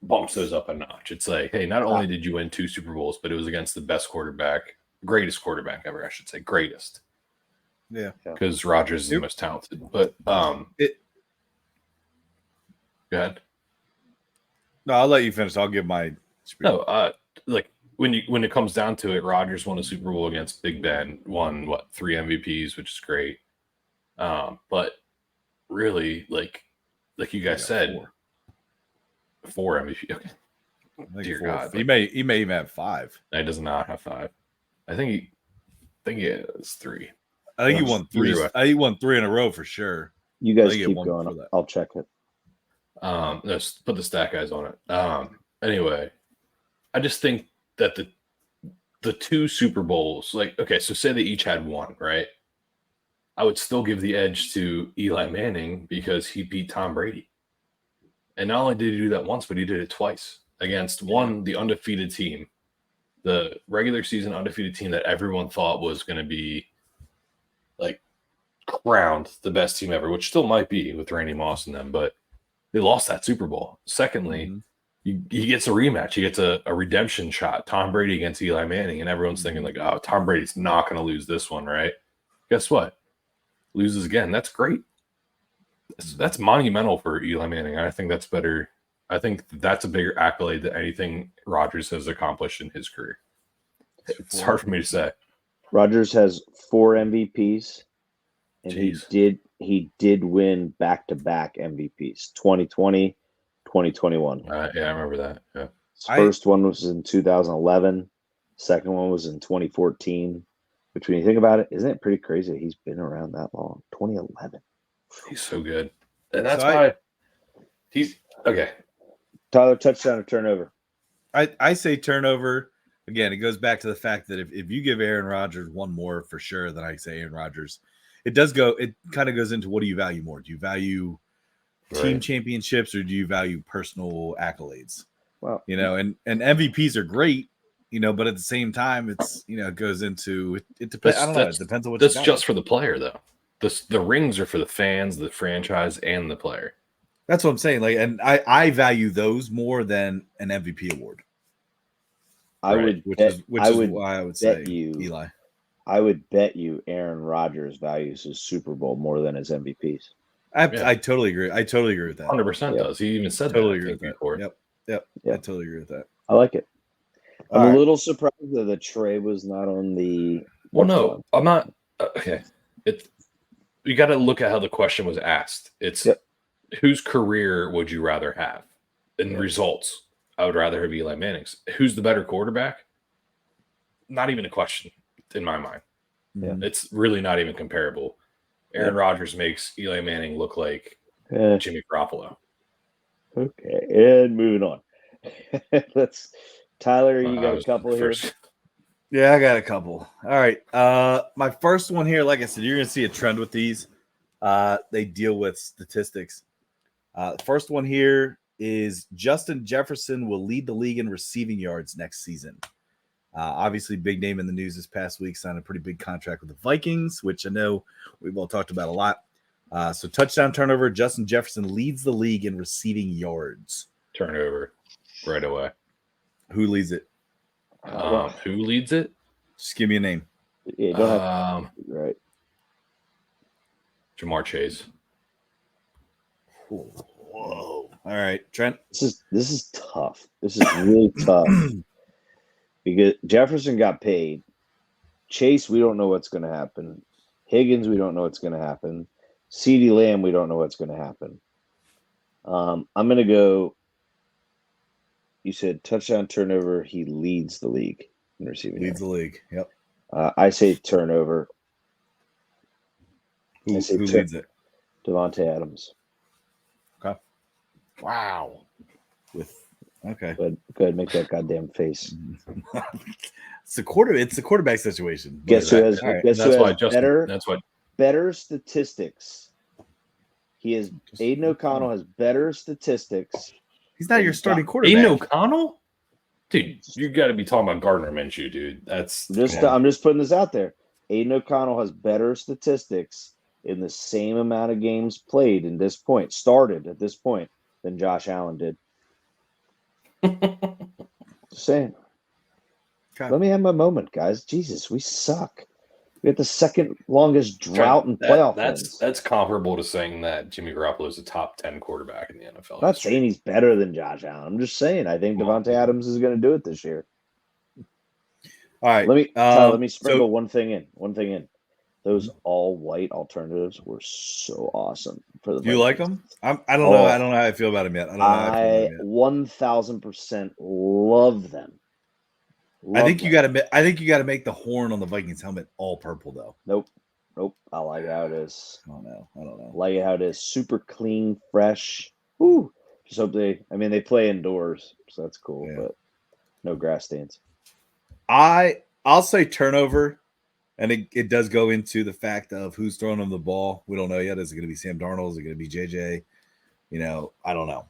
bumps those up a notch. It's like, hey, not only did you win 2 Super Bowls, but it was against the greatest quarterback ever, I should say, greatest. Yeah, because Rodgers is the most talented. But go ahead. No, I'll let you finish. I'll give my spiel. No, like when it comes down to it, Rodgers won a Super Bowl against Big Ben, won 3 MVPs, which is great. But really, like you guys said, 4 MVP. Okay. Dear 4. God, he may even have 5. No, he does not have 5. I think he has 3. I think he won 3. He won 3 in a row for sure. You guys keep going. I'll check it. Let's put the stat guys on it. Anyway, I just think that the 2 Super Bowls, like, okay, so say they each had 1, right? I would still give the edge to Eli Manning because he beat Tom Brady. And not only did he do that once, but he did it twice against the undefeated team, the regular season undefeated team that everyone thought was going to be like crowned the best team ever, which still might be with Randy Moss and them, but they lost that Super Bowl. Secondly, he gets a rematch. He gets a redemption shot. Tom Brady against Eli Manning, and everyone's thinking like, oh, Tom Brady's not going to lose this one, right? Guess what? Loses again. That's great. That's monumental for Eli Manning. I think that's better. I think that's a bigger accolade than anything Rodgers has accomplished in his career. It's hard for me to say. Rodgers has 4 MVPs, and he did win back-to-back MVPs, 2020, 2021. Yeah, I remember that. Yeah. His first one was in 2011. Second one was in 2014. Which, when you think about it, isn't it pretty crazy that he's been around that long? 2011. He's so good. And that's why he's okay. Tyler, touchdown or turnover? I say turnover. Again, it goes back to the fact that if you give Aaron Rodgers one more for sure, then I say Aaron Rodgers. It kind of goes into what do you value more? Do you value team championships or do you value personal accolades? Well, and MVPs are great, but at the same time, it's, it goes into it depends. I don't know. It depends on what that's just for the player, though. The rings are for the fans, the franchise, and the player. That's what I'm saying. Like, and I value those more than an MVP award. Which is why I would say Eli. I would bet you Aaron Rodgers values his Super Bowl more than his MVPs. I totally agree. I totally agree with that. 100% does. He even said totally that. Agree with that. Yep. I totally agree with that. I like it. I'm a little surprised that the Trey was not on the. Well, no, I'm not. Okay, you got to look at how the question was asked. It's whose career would you rather have? In results, I would rather have Eli Manning's. Who's the better quarterback? Not even a question in my mind. Yeah. It's really not even comparable. Aaron Rodgers makes Eli Manning look like Jimmy Garoppolo. Okay, and moving on. Tyler, you got a couple here? Yeah, I got a couple. All right. My first one here, like I said, you're going to see a trend with these. They deal with statistics. The first one here is Justin Jefferson will lead the league in receiving yards next season. Obviously, big name in the news this past week, signed a pretty big contract with the Vikings, which I know we've all talked about a lot. So touchdown, turnover, Justin Jefferson leads the league in receiving yards. Turnover right away. Who leads it? Who leads it? Just give me a name. Yeah, don't have right. Jamar Chase. Whoa. All right, Trent. This is tough. This is really tough because Jefferson got paid. Chase, we don't know what's going to happen. Higgins, we don't know what's going to happen. CeeDee Lamb, we don't know what's going to happen. I'm going to go. You said touchdown, turnover. He leads the league in receiving. Leads the league. Yep. I say turnover. Who leads it? Devontae Adams. Okay. Wow. Okay. Go ahead, make that goddamn face. It's the quarterback situation. Guess who has better statistics? Aiden O'Connell has better statistics. He's not your starting quarterback. Aiden O'Connell? Dude, you got to be talking about Gardner Minshew, dude. I'm just putting this out there. Aiden O'Connell has better statistics in the same amount of games played started at this point, than Josh Allen did. Just saying. Okay. Let me have my moment, guys. Jesus, we suck. We had the second longest drought in playoff wins. That's comparable to saying that Jimmy Garoppolo is a top 10 quarterback in the NFL. I'm not saying he's better than Josh Allen. I'm just saying I think Devontae Adams is going to do it this year. All right. Let me sprinkle one thing in. Those all white alternatives were so awesome for the. Do you like them? I don't know. I don't know how I feel about them yet. I 1,000% love them. I think you got to make the horn on the Vikings helmet all purple though. Nope. I like how it is. I don't know. Like how it is. Super clean, fresh. Woo. Just hope they play indoors, so that's cool. Yeah. But no grass stains. I'll say turnover, and it does go into the fact of who's throwing them the ball. We don't know yet. Is it going to be Sam Darnold? Is it going to be JJ? I don't know.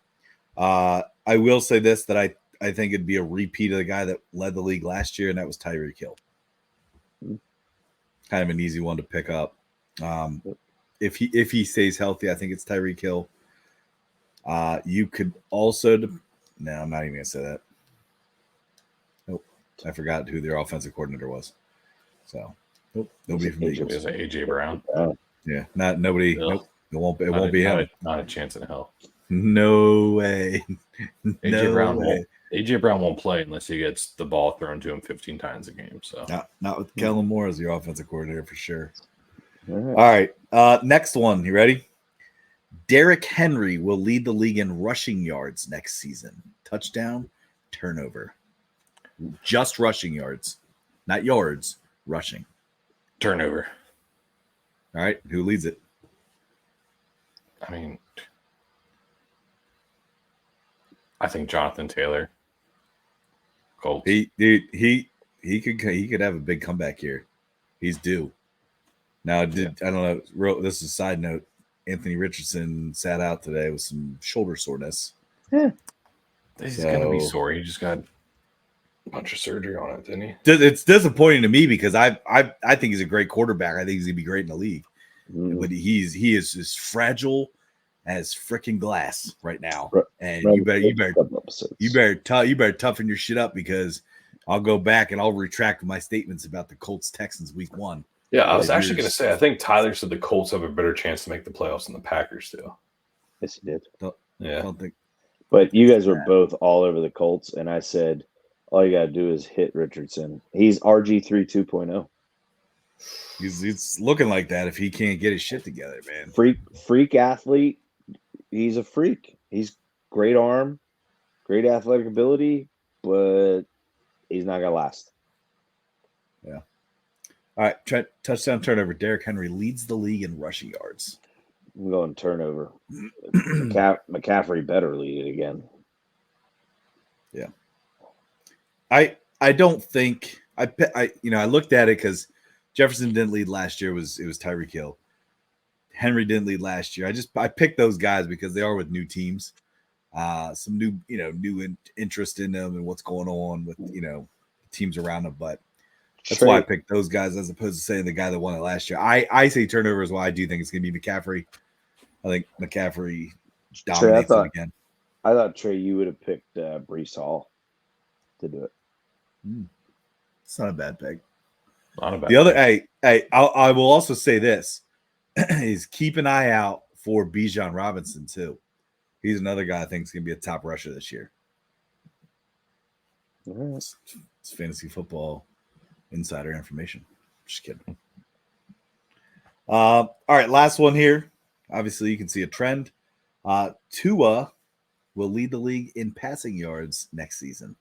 I will say this, that I think it'd be a repeat of the guy that led the league last year, and that was Tyreek Hill. Kind of an easy one to pick up. If he stays healthy, I think it's Tyreek Hill. You could also no, I'm not even gonna say that. Nope, I forgot who their offensive coordinator was. So nobody from the Eagles. Is it AJ Brown? Yeah, nobody. Nope, it won't be him. Not a chance in hell. No way. AJ Brown won't play unless he gets the ball thrown to him 15 times a game. So not with Kellen Moore as your offensive coordinator for sure. All right. Next one. You ready? Derrick Henry will lead the league in rushing yards next season. Touchdown, turnover. Just rushing yards, not yards. Rushing. Turnover. All right. Who leads it? I think Jonathan Taylor. Colts. He could have a big comeback here. He's due. Now, I don't know. This is a side note. Anthony Richardson sat out today with some shoulder soreness. Yeah. He's going to be sore. He just got a bunch of surgery on it, didn't he? It's disappointing to me because I think he's a great quarterback. I think he's going to be great in the league. But he is as fragile as freaking glass right now. And you better toughen your shit up, because I'll go back and I'll retract my statements about the Colts Texans week 1. Yeah, I was actually going to say, I think Tyler said the Colts have a better chance to make the playoffs than the Packers do. Yes, he did. Yeah. But you guys were both all over the Colts, and I said, all you got to do is hit Richardson. He's RG3 2.0. He's looking like that if he can't get his shit together, man. Freak athlete. He's a freak. He's great arm, great athletic ability, but he's not going to last. Yeah. All right, touchdown, turnover. Derrick Henry leads the league in rushing yards. I'm going turnover. McCaffrey better lead it again. Yeah. I don't think I looked at it because Jefferson didn't lead last year. It was Tyreek Hill. Henry didn't lead last year. I picked those guys because they are with new teams. some new interest in them and what's going on with teams around them. But that's why I picked those guys as opposed to saying the guy that won it last year. I say turnover is why I do think it's going to be McCaffrey. I think McCaffrey dominates it again. I thought, Trey, you would have picked Breece Hall to do it. It's not a bad pick. Not a bad the other, hey, I will also say this is keep an eye out for Bijan Robinson too. He's another guy I think is going to be a top rusher this year. It's fantasy football insider information. Just kidding. All right, last one here. Obviously, you can see a trend. Tua will lead the league in passing yards next season.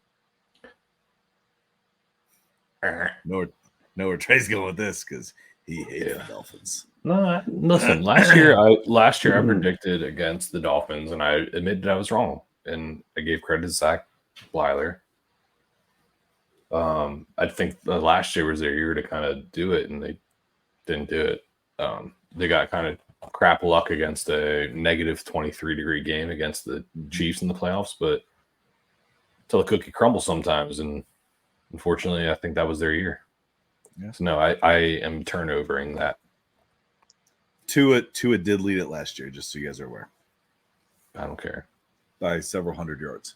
Know where Trey's going with this because he hates the Dolphins. No, listen. Last year I predicted against the Dolphins, and I admitted I was wrong, and I gave credit to Zach Blyler. I think last year was their year to kind of do it, and they didn't do it. They got kind of crap luck against a negative 23-degree game against the Chiefs in the playoffs, but until the cookie crumbles sometimes, and unfortunately, I think that was their year. Yeah. So no, I am turnovering that. Tua did lead it last year, just so you guys are aware. I don't care. By several hundred yards.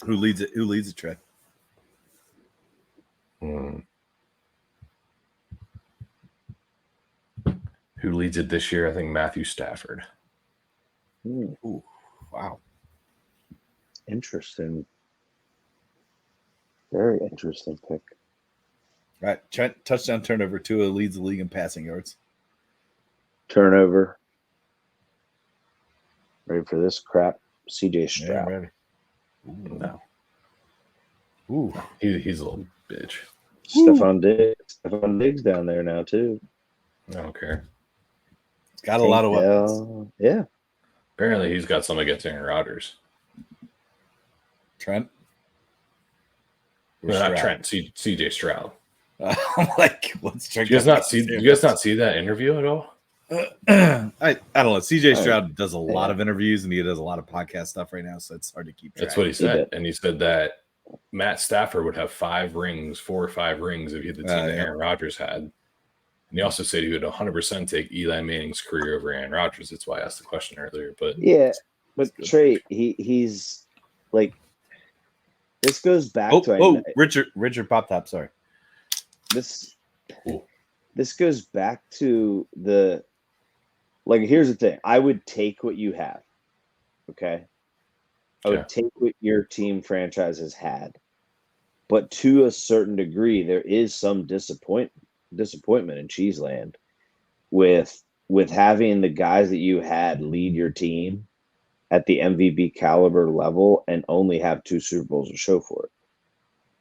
Who leads it? Who leads it, Trey? Who leads it this year? I think Matthew Stafford. Ooh, wow. Interesting. Very interesting pick. All right, touchdown turnover. Tua leads the league in passing yards. Turnover. Ready for this crap? CJ Stroud. Yeah, ready. Ooh, no. Ooh, he's a little bitch. Stephon Diggs down there now too. I don't care. It's got a lot of weapons. Yeah. Apparently, he's got some against Aaron Rodgers. Trent. No, not Trent. CJ Stroud. I'm like, what's Trent? Do you guys not see that interview at all? I don't know. CJ Stroud does a lot of interviews and he does a lot of podcast stuff right now, so it's hard to keep track. That's what he said. And he said that Matt Stafford would have 4 or 5 rings if he had the team that Aaron Rodgers had. And he also said he would 100% take Eli Manning's career over Aaron Rodgers. That's why I asked the question earlier. But Trey, he's like, this goes back to Richard Pop Top. Sorry, this goes back to the. Like, here's the thing. I would take what you have, okay? I would take what your team franchise has had. But to a certain degree, there is some disappointment in Cheeseland with having the guys that you had lead your team at the MVP caliber level and only have 2 Super Bowls to show for it.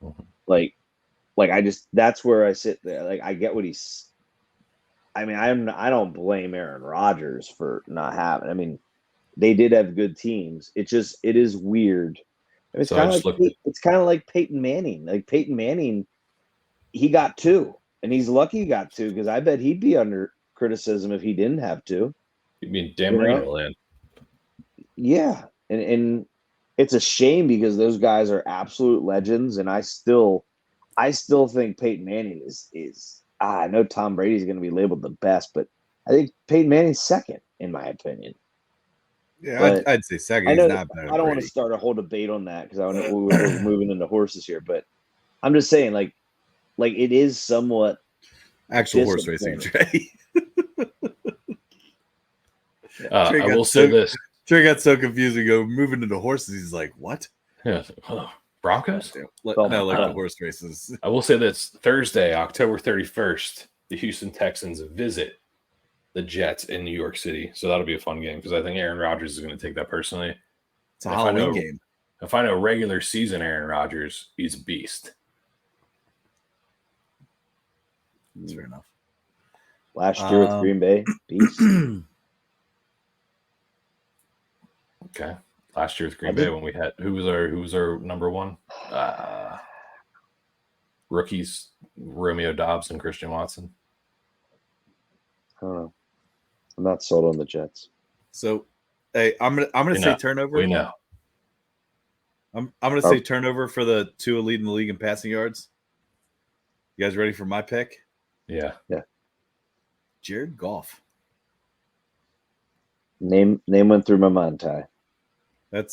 Mm-hmm. Like that's where I sit there. Like, I get what he's. I mean, I don't blame Aaron Rodgers for not having. I mean, they did have good teams. It is weird. I mean, it's kind of like Peyton Manning. Like Peyton Manning, he got 2, and he's lucky he got 2 because I bet he'd be under criticism if he didn't have 2. You mean Dan Marino land? Yeah, and it's a shame because those guys are absolute legends, and I still think Peyton Manning is. I know Tom Brady's going to be labeled the best, but I think Peyton Manning's second, in my opinion. Yeah, I'd say second. I know not better I don't want to start a whole debate on that because I know we're moving into horses here, but I'm just saying, like it is somewhat actual horse racing. Trey. I will say this: Trey got so confused and go moving into horses. He's like, "What?" Yeah. Broncos? The horse races. I will say this: Thursday, October 31st, the Houston Texans visit the Jets in New York City. So that'll be a fun game because I think Aaron Rodgers is going to take that personally. It's a Halloween game. If I know regular season Aaron Rodgers, he's a beast. That's fair enough. Last year with Green Bay, beast. Okay. Last year with Green Bay when we had who was our number one? Rookies, Romeo Dobbs and Christian Watson. I don't know. I'm not sold on the Jets. So Hey, I'm gonna say turnover. We know. I'm gonna say turnover for the two leading the league in passing yards. You guys ready for my pick? Yeah. Jared Goff. Name went through my mind, Ty. I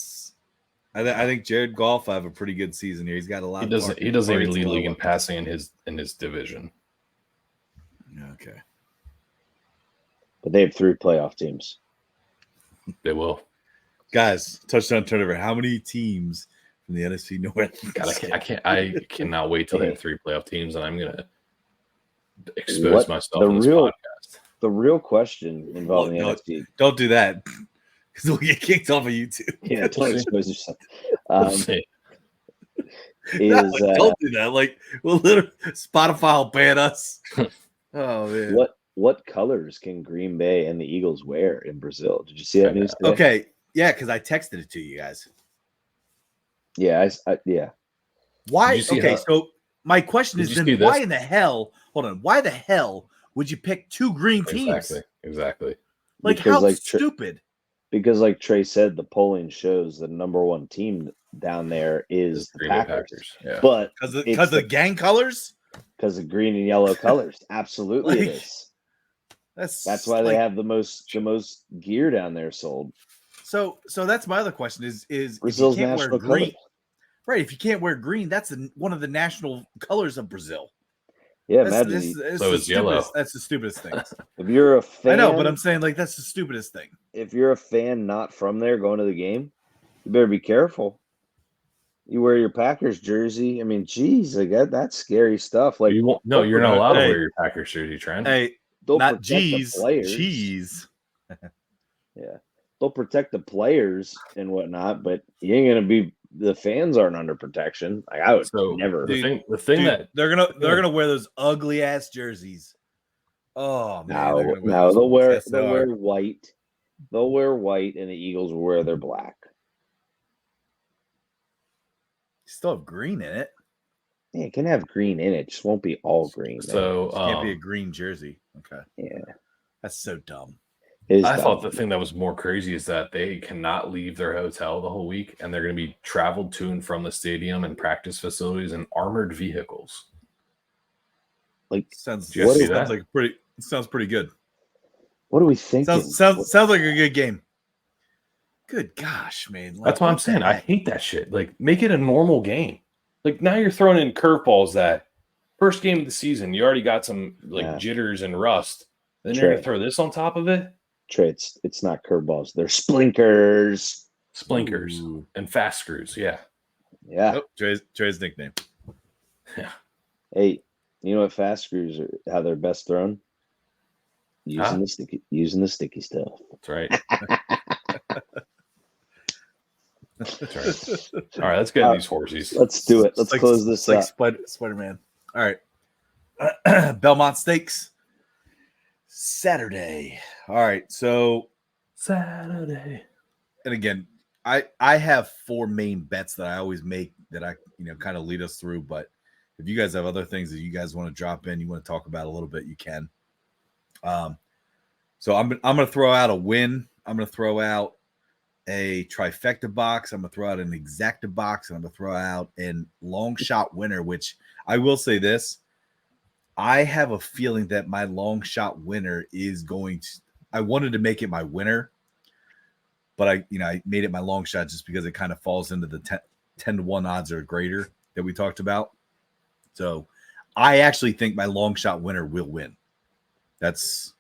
think Jared Goff will have a pretty good season here. He's got a lot. He doesn't even lead league in passing in his division. Okay. But they have 3 playoff teams. They will. Guys, touchdown turnover. How many teams from the NFC North? God, I cannot wait to hit 3 playoff teams, and I'm gonna expose myself in this podcast. The real question involving the NFC. Don't do that. Because we'll get kicked off of YouTube. Yeah, don't expose yourself. Don't do that. Like, we'll literally Spotify will ban us. Oh man. What colors can Green Bay and the Eagles wear in Brazil? Did you see that news today? Okay. Yeah, because I texted it to you guys. Yeah, yeah. Why? Okay, so my question is then why in the hell? Hold on. Why the hell would you pick 2 green teams? Exactly. Like, because, how stupid. Because, like Trey said, the polling shows the number 1 team down there is the Packers. Yeah. But because of the gang colors? Because of green and yellow colors. Absolutely, it is. That's why they have the most gear down there sold. So that's my other question is Brazil's if you can't national wear green, color. Right? If you can't wear green, that's one of the national colors of Brazil. Yeah, it's yellow. That's the stupidest thing. If you're a fan, I know, but I'm saying like that's the stupidest thing. If you're a fan not from there going to the game, you better be careful. You wear your Packers jersey. I mean, geez, like that's scary stuff. Like, you're not allowed to wear your Packers jersey, Trent. Hey, not geez, cheese. Yeah, they'll protect the players and whatnot, but you ain't gonna be. The fans aren't under protection. Like, I would never. The thing that they're gonna wear those ugly ass jerseys. Oh man, they'll wear white. They'll wear white, and the Eagles will wear their black. You still have green in it. Yeah, it can have green in it. Just won't be all green. So it can't be a green jersey. Okay. Yeah, that's so dumb. I thought the thing that was more crazy is that they cannot leave their hotel the whole week, and they're going to be traveled to and from the stadium and practice facilities in armored vehicles. Like, sounds pretty good. What are we thinking? Sounds like a good game. Good gosh, man! Like, that's what I'm saying. I hate that shit. Like, make it a normal game. Like, now you're throwing in curveballs. That first game of the season, you already got some jitters and rust. Then you're going to throw this on top of it. Trey, it's not curveballs. They're splinkers. Splinkers and fast screws. Yeah. Yeah. Oh, Trey's nickname. Yeah. Hey, you know what fast screws are? How they're best thrown? Using the sticky stuff. That's right. That's right. All right, let's get these horses. Let's do it. Let's close this up. Spider-Man. All right. Belmont Stakes. Saturday. All right. So Saturday. And again, I have 4 main bets that I always make that I kind of lead us through. But if you guys have other things that you guys want to drop in, you want to talk about a little bit, you can. So I'm gonna throw out a win. I'm gonna throw out a trifecta box. I'm gonna throw out an exacta box, and I'm gonna throw out a long shot winner. Which I will say this: I have a feeling that my long shot winner is going to. I wanted to make it my winner, but I made it my long shot just because it kind of falls into the 10-1 odds or greater that we talked about. So I actually think my long shot winner will win. That's,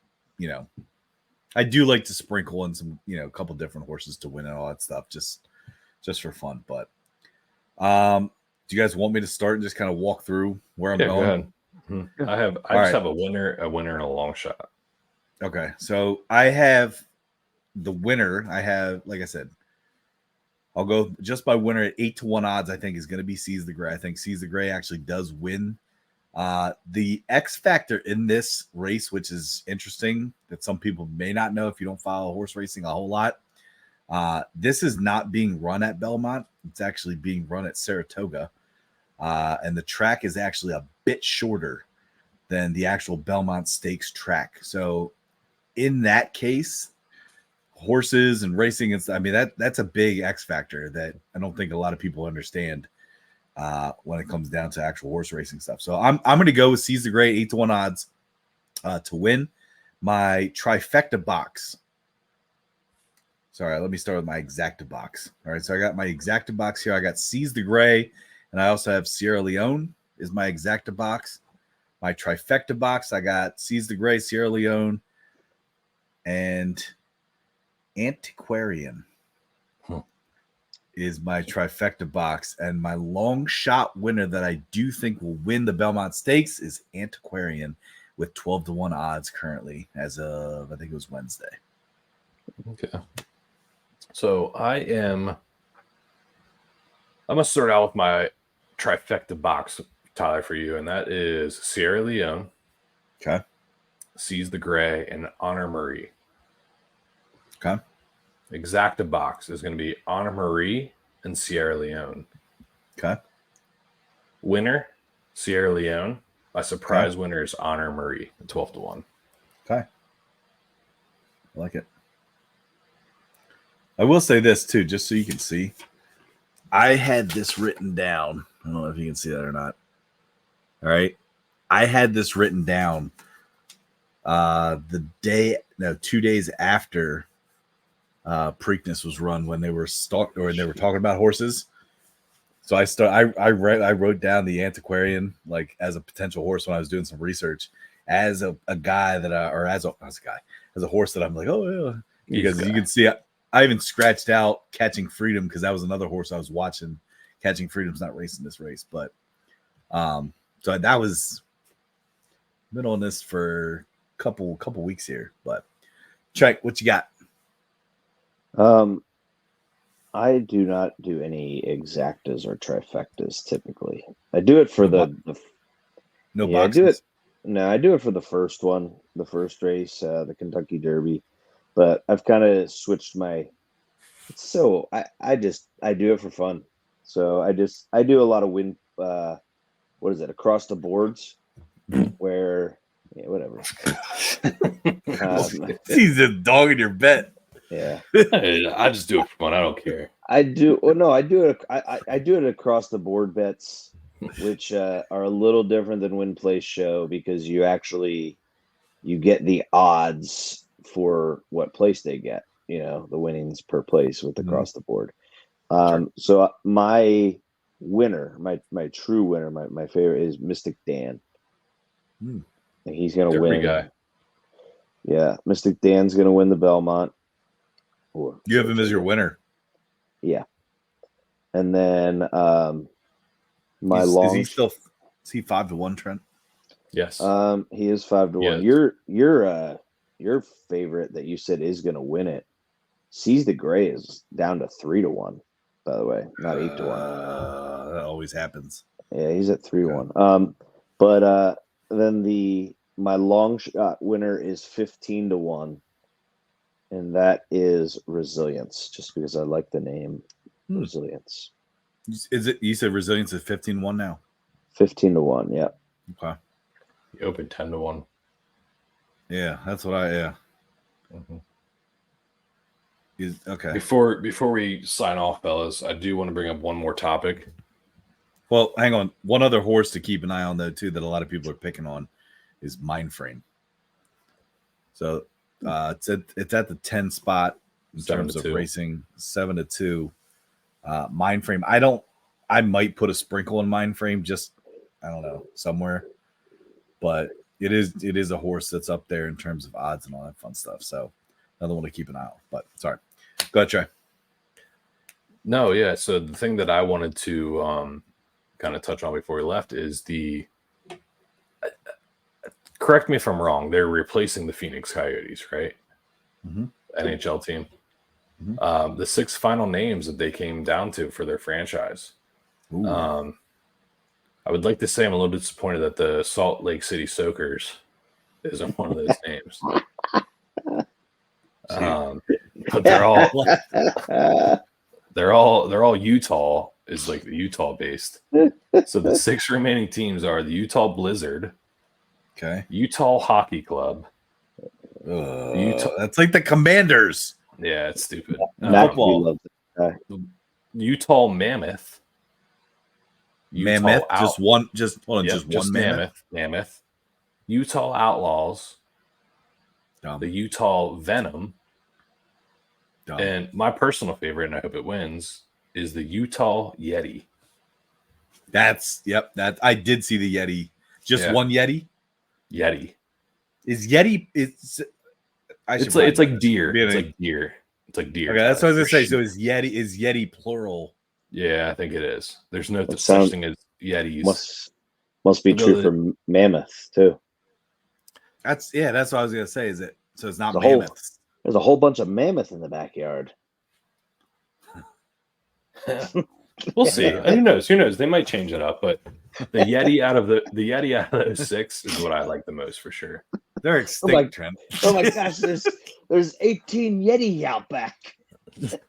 I do like to sprinkle in some, a couple different horses to win and all that stuff, just for fun. But do you guys want me to start and just kind of walk through where I'm going? Go ahead. Mm-hmm. I just have a winner, and a long shot. Okay, so I have the winner. I have, like I said, I'll go just by winner at 8-1 odds. I think is going to be Seize the Gray. I think Seize the Gray actually does win. The X factor in this race, which is interesting that some people may not know if you don't follow horse racing a whole lot. This is not being run at Belmont. It's actually being run at Saratoga. And the track is actually a bit shorter than the actual Belmont Stakes track. So in that case, horses and racing. I mean, that's a big X factor that I don't think a lot of people understand when it comes down to actual horse racing stuff. So I'm going to go with Seize the Gray, 8-1 odds to win my trifecta box. Sorry, let me start with my exacta box. All right, so I got my exacta box here. I got Seize the Gray, and I also have Sierra Leone is my exacta box. My trifecta box, I got Seize the Gray, Sierra Leone, and Antiquarian is my trifecta box. And my long shot winner that I do think will win the Belmont Stakes is Antiquarian with 12-1 odds currently as of, I think it was Wednesday. Okay. So I'm going to start out with my trifecta box, Tyler, for you, and that is Sierra Leone, Okay. Seize the Gray, and Honor Marie. Okay. Exacta box is going to be Honor Marie and Sierra Leone. Okay. Winner, Sierra Leone. My surprise winner is Honor Marie, 12-1. Okay. I like it. I will say this too, just so you can see. I had this written down. I don't know if you can see that or not. All right. I had this written down 2 days after Preakness was run when they were talking about horses. So I wrote down the Antiquarian like as a potential horse when I was doing some research as a horse that I'm like, oh yeah, because you can see I even scratched out Catching Freedom because that was another horse I was watching. Catching Freedom's not racing this race, but so that was been on this for a couple weeks here. But Trek, what you got? I do not do any exactas or trifectas typically. I do it for boxes. I do it for the first one, the first race, the Kentucky Derby. But I've kind of switched I do it for fun. So I do a lot of across the boards where whatever. He's a dog in your bet. Yeah. I just do it for fun. I don't care. I do it across the board bets, which are a little different than win place show because you get the odds for what place they get, the winnings per place with across the board. So my winner, my true winner, my favorite is Mystic Dan. And he's going to win. Guy. Yeah. Mystic Dan's going to win the Belmont. You have him as your winner. Yeah. And then is he 5-1, Trent? Yes. He is 5-1. Yes. Your favorite that you said is going to win it. Seize the Gray is down to 3-1. By the way, not 8-1. That always happens. Yeah, he's at 3-1. But then my long shot winner is 15-1, and that is Resilience. Just because I like the name Resilience. Is it? You said Resilience is 15-1 now. 15-1. Yeah. Okay. You opened 10-1. Yeah, that's what I. Yeah. Mm-hmm. Okay. Before we sign off, fellas, I do want to bring up one more topic. Well, hang on. One other horse to keep an eye on, though, too, that a lot of people are picking on is Mindframe. So it's at the 10 spot in terms of racing, 7-2. Mindframe. I might put a sprinkle in Mindframe, just I don't know, somewhere, but it is a horse that's up there in terms of odds and all that fun stuff. So another one to keep an eye on. But sorry. Go ahead, Trey. No, yeah. So the thing that I wanted to kind of touch on before we left is correct me if I'm wrong, they're replacing the Phoenix Coyotes, right? Mm-hmm. NHL team. Mm-hmm. The 6 final names that they came down to for their franchise. I would like to say I'm a little bit disappointed that the Salt Lake City Soakers isn't one of those names. But they're all Utah, is like the Utah based. So the 6 remaining teams are the Utah Blizzard, okay, Utah Hockey Club, that's like the Commanders. Yeah, it's stupid. Mac, football. we love this guy. Utah Mammoth. Mammoth, Out- just one, just Yep, one mammoth. Mammoth. Utah Outlaws. Dumb. The Utah Venom. Dumb. And my personal favorite, and I hope it wins, is the Utah Yeti. That I did see the Yeti. Just one Yeti. Yeti. Is Yeti? It's like deer. It's like deer. It's like deer. Okay, that's what I was gonna say. So is Yeti plural? Yeah, I think it is. There's no That such thing as Yetis. Must be true for mammoth too. That's what I was gonna say. Is it? So it's not There's mammoths. There's a whole bunch of mammoth in the backyard. We'll see. Who knows? Who knows? They might change it up, but the Yeti out of the Yeti out of those 6 is what I like the most for sure. They're extinct, Trent. Oh my gosh, there's 18 Yeti out back. Then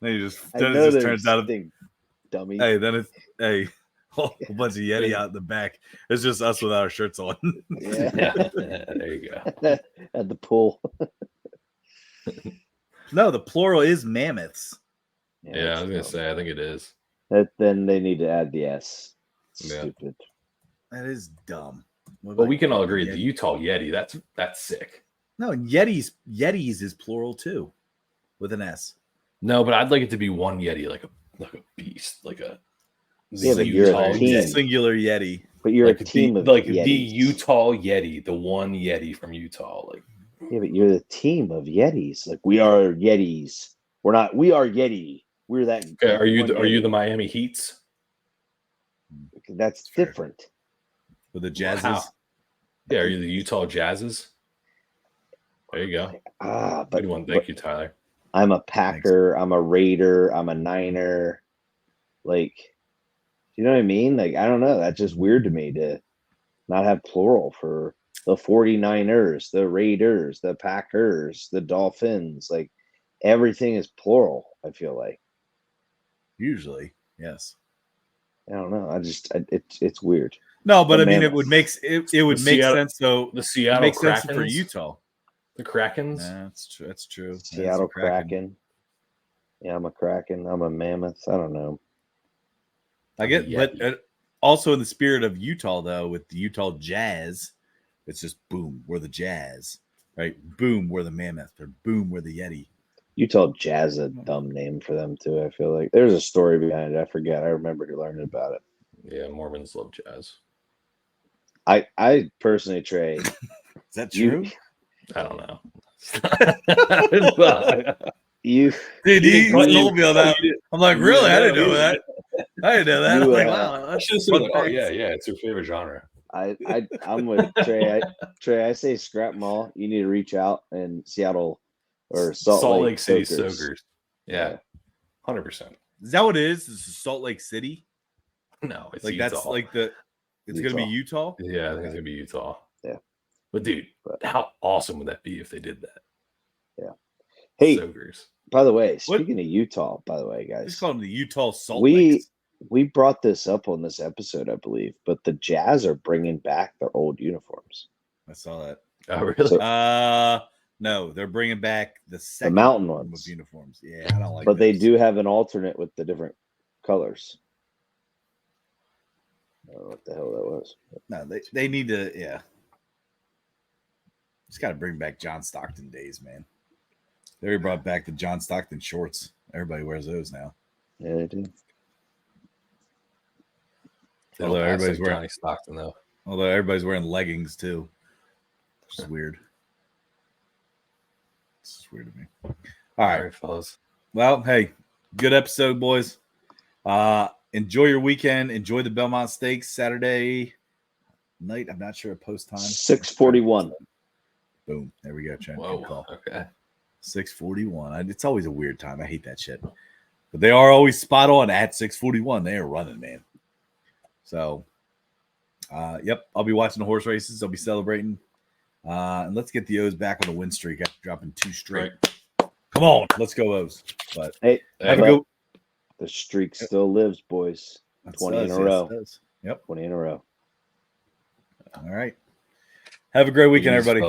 it just turns out dummy. Hey, then it's a whole bunch of Yeti out in the back. It's just us without our shirts on. Yeah. There you go. At the pool. No, the plural is mammoths. Yeah, I was gonna say I think it is. Then they need to add the S. Stupid. That is dumb. But we can all agree the Utah Yeti. That's sick. No, Yetis is plural too, with an S. No, but I'd like it to be one Yeti, like a beast, like a but you're a team. Singular Yeti. But you're a team of like Yetis. The Utah Yeti, the one Yeti from Utah. Like yeah, but you're the team of Yetis. Like we are Yetis. We're not. We are Yeti. We're that. Okay, are you the Miami Heats? That's different. With the Jazzes. Wow. Yeah, are you the Utah Jazzes? There you go. But good one. Thank you, Tyler. I'm a Packer. I'm a Raider. I'm a Niner. Like, you know what I mean? Like, I don't know. That's just weird to me to not have plural for the 49ers, the Raiders, the Packers, the Dolphins. Like, everything is plural, I feel like. Usually, yes. I don't know. It's weird. No, but I mean, it would make sense. So the Seattle makes Krakens sense for Utah. The Krakens. Yeah, that's true. Seattle Kraken. Yeah, I'm a Kraken. I'm a Mammoth. I don't know. I get, but also in the spirit of Utah, though, with the Utah Jazz, it's just boom, we're the Jazz, right? Boom, we're the Mammoth, or boom, we're the Yeti. Utah Jazz is a dumb name for them too. I feel like there's a story behind it. I forget. I remember learning about it. Yeah, Mormons love jazz. I personally, Trey. Is that true? I don't know. You told me on that. I'm like, really? I didn't know that. I didn't know that. I'm like, wow. I should have said, oh yeah, it's your favorite genre. I'm with Trey. Trey, I say scrap them all. You need to reach out in Seattle or Salt Lake City Soakers. Yeah, 100%. Is that what it is? Is it Salt Lake City? No, it's like Utah. That's like it's gonna be Utah. Yeah, I think it's gonna be Utah. Yeah, but dude, how awesome would that be if they did that? Yeah. Hey, Soakers. By the way, speaking of Utah, by the way, guys, just call them the Utah Salt Lakes. We brought this up on this episode, I believe, but the Jazz are bringing back their old uniforms. I saw that. Oh, really? So, no, they're bringing back the mountain ones of uniforms. Yeah, I don't like. But they do have an alternate with the different colors. I don't know what the hell that was. No, they need to. Yeah, just got to bring back John Stockton days, man. They already brought back the John Stockton shorts. Everybody wears those now. Yeah, they do. Although everybody's wearing Johnny Stockton, though. Although everybody's wearing leggings too, which is weird. This is weird to me. All right, fellas. Well, hey, good episode, boys. Enjoy your weekend. Enjoy the Belmont Stakes Saturday night. I'm not sure a post time. 6:41. Boom. There we go. Whoa. Okay. 6:41. It's always a weird time. I hate that shit. But they are always spot on at 6:41. They are running, man. So, yep. I'll be watching the horse races. I'll be celebrating. And let's get the O's back on the win streak after dropping 2 straight. Right. Come on. Let's go, O's. But hey, have a good. The streak still lives, boys. 20 in a row. Yep. 20 in a row. All right. Have a great weekend, everybody.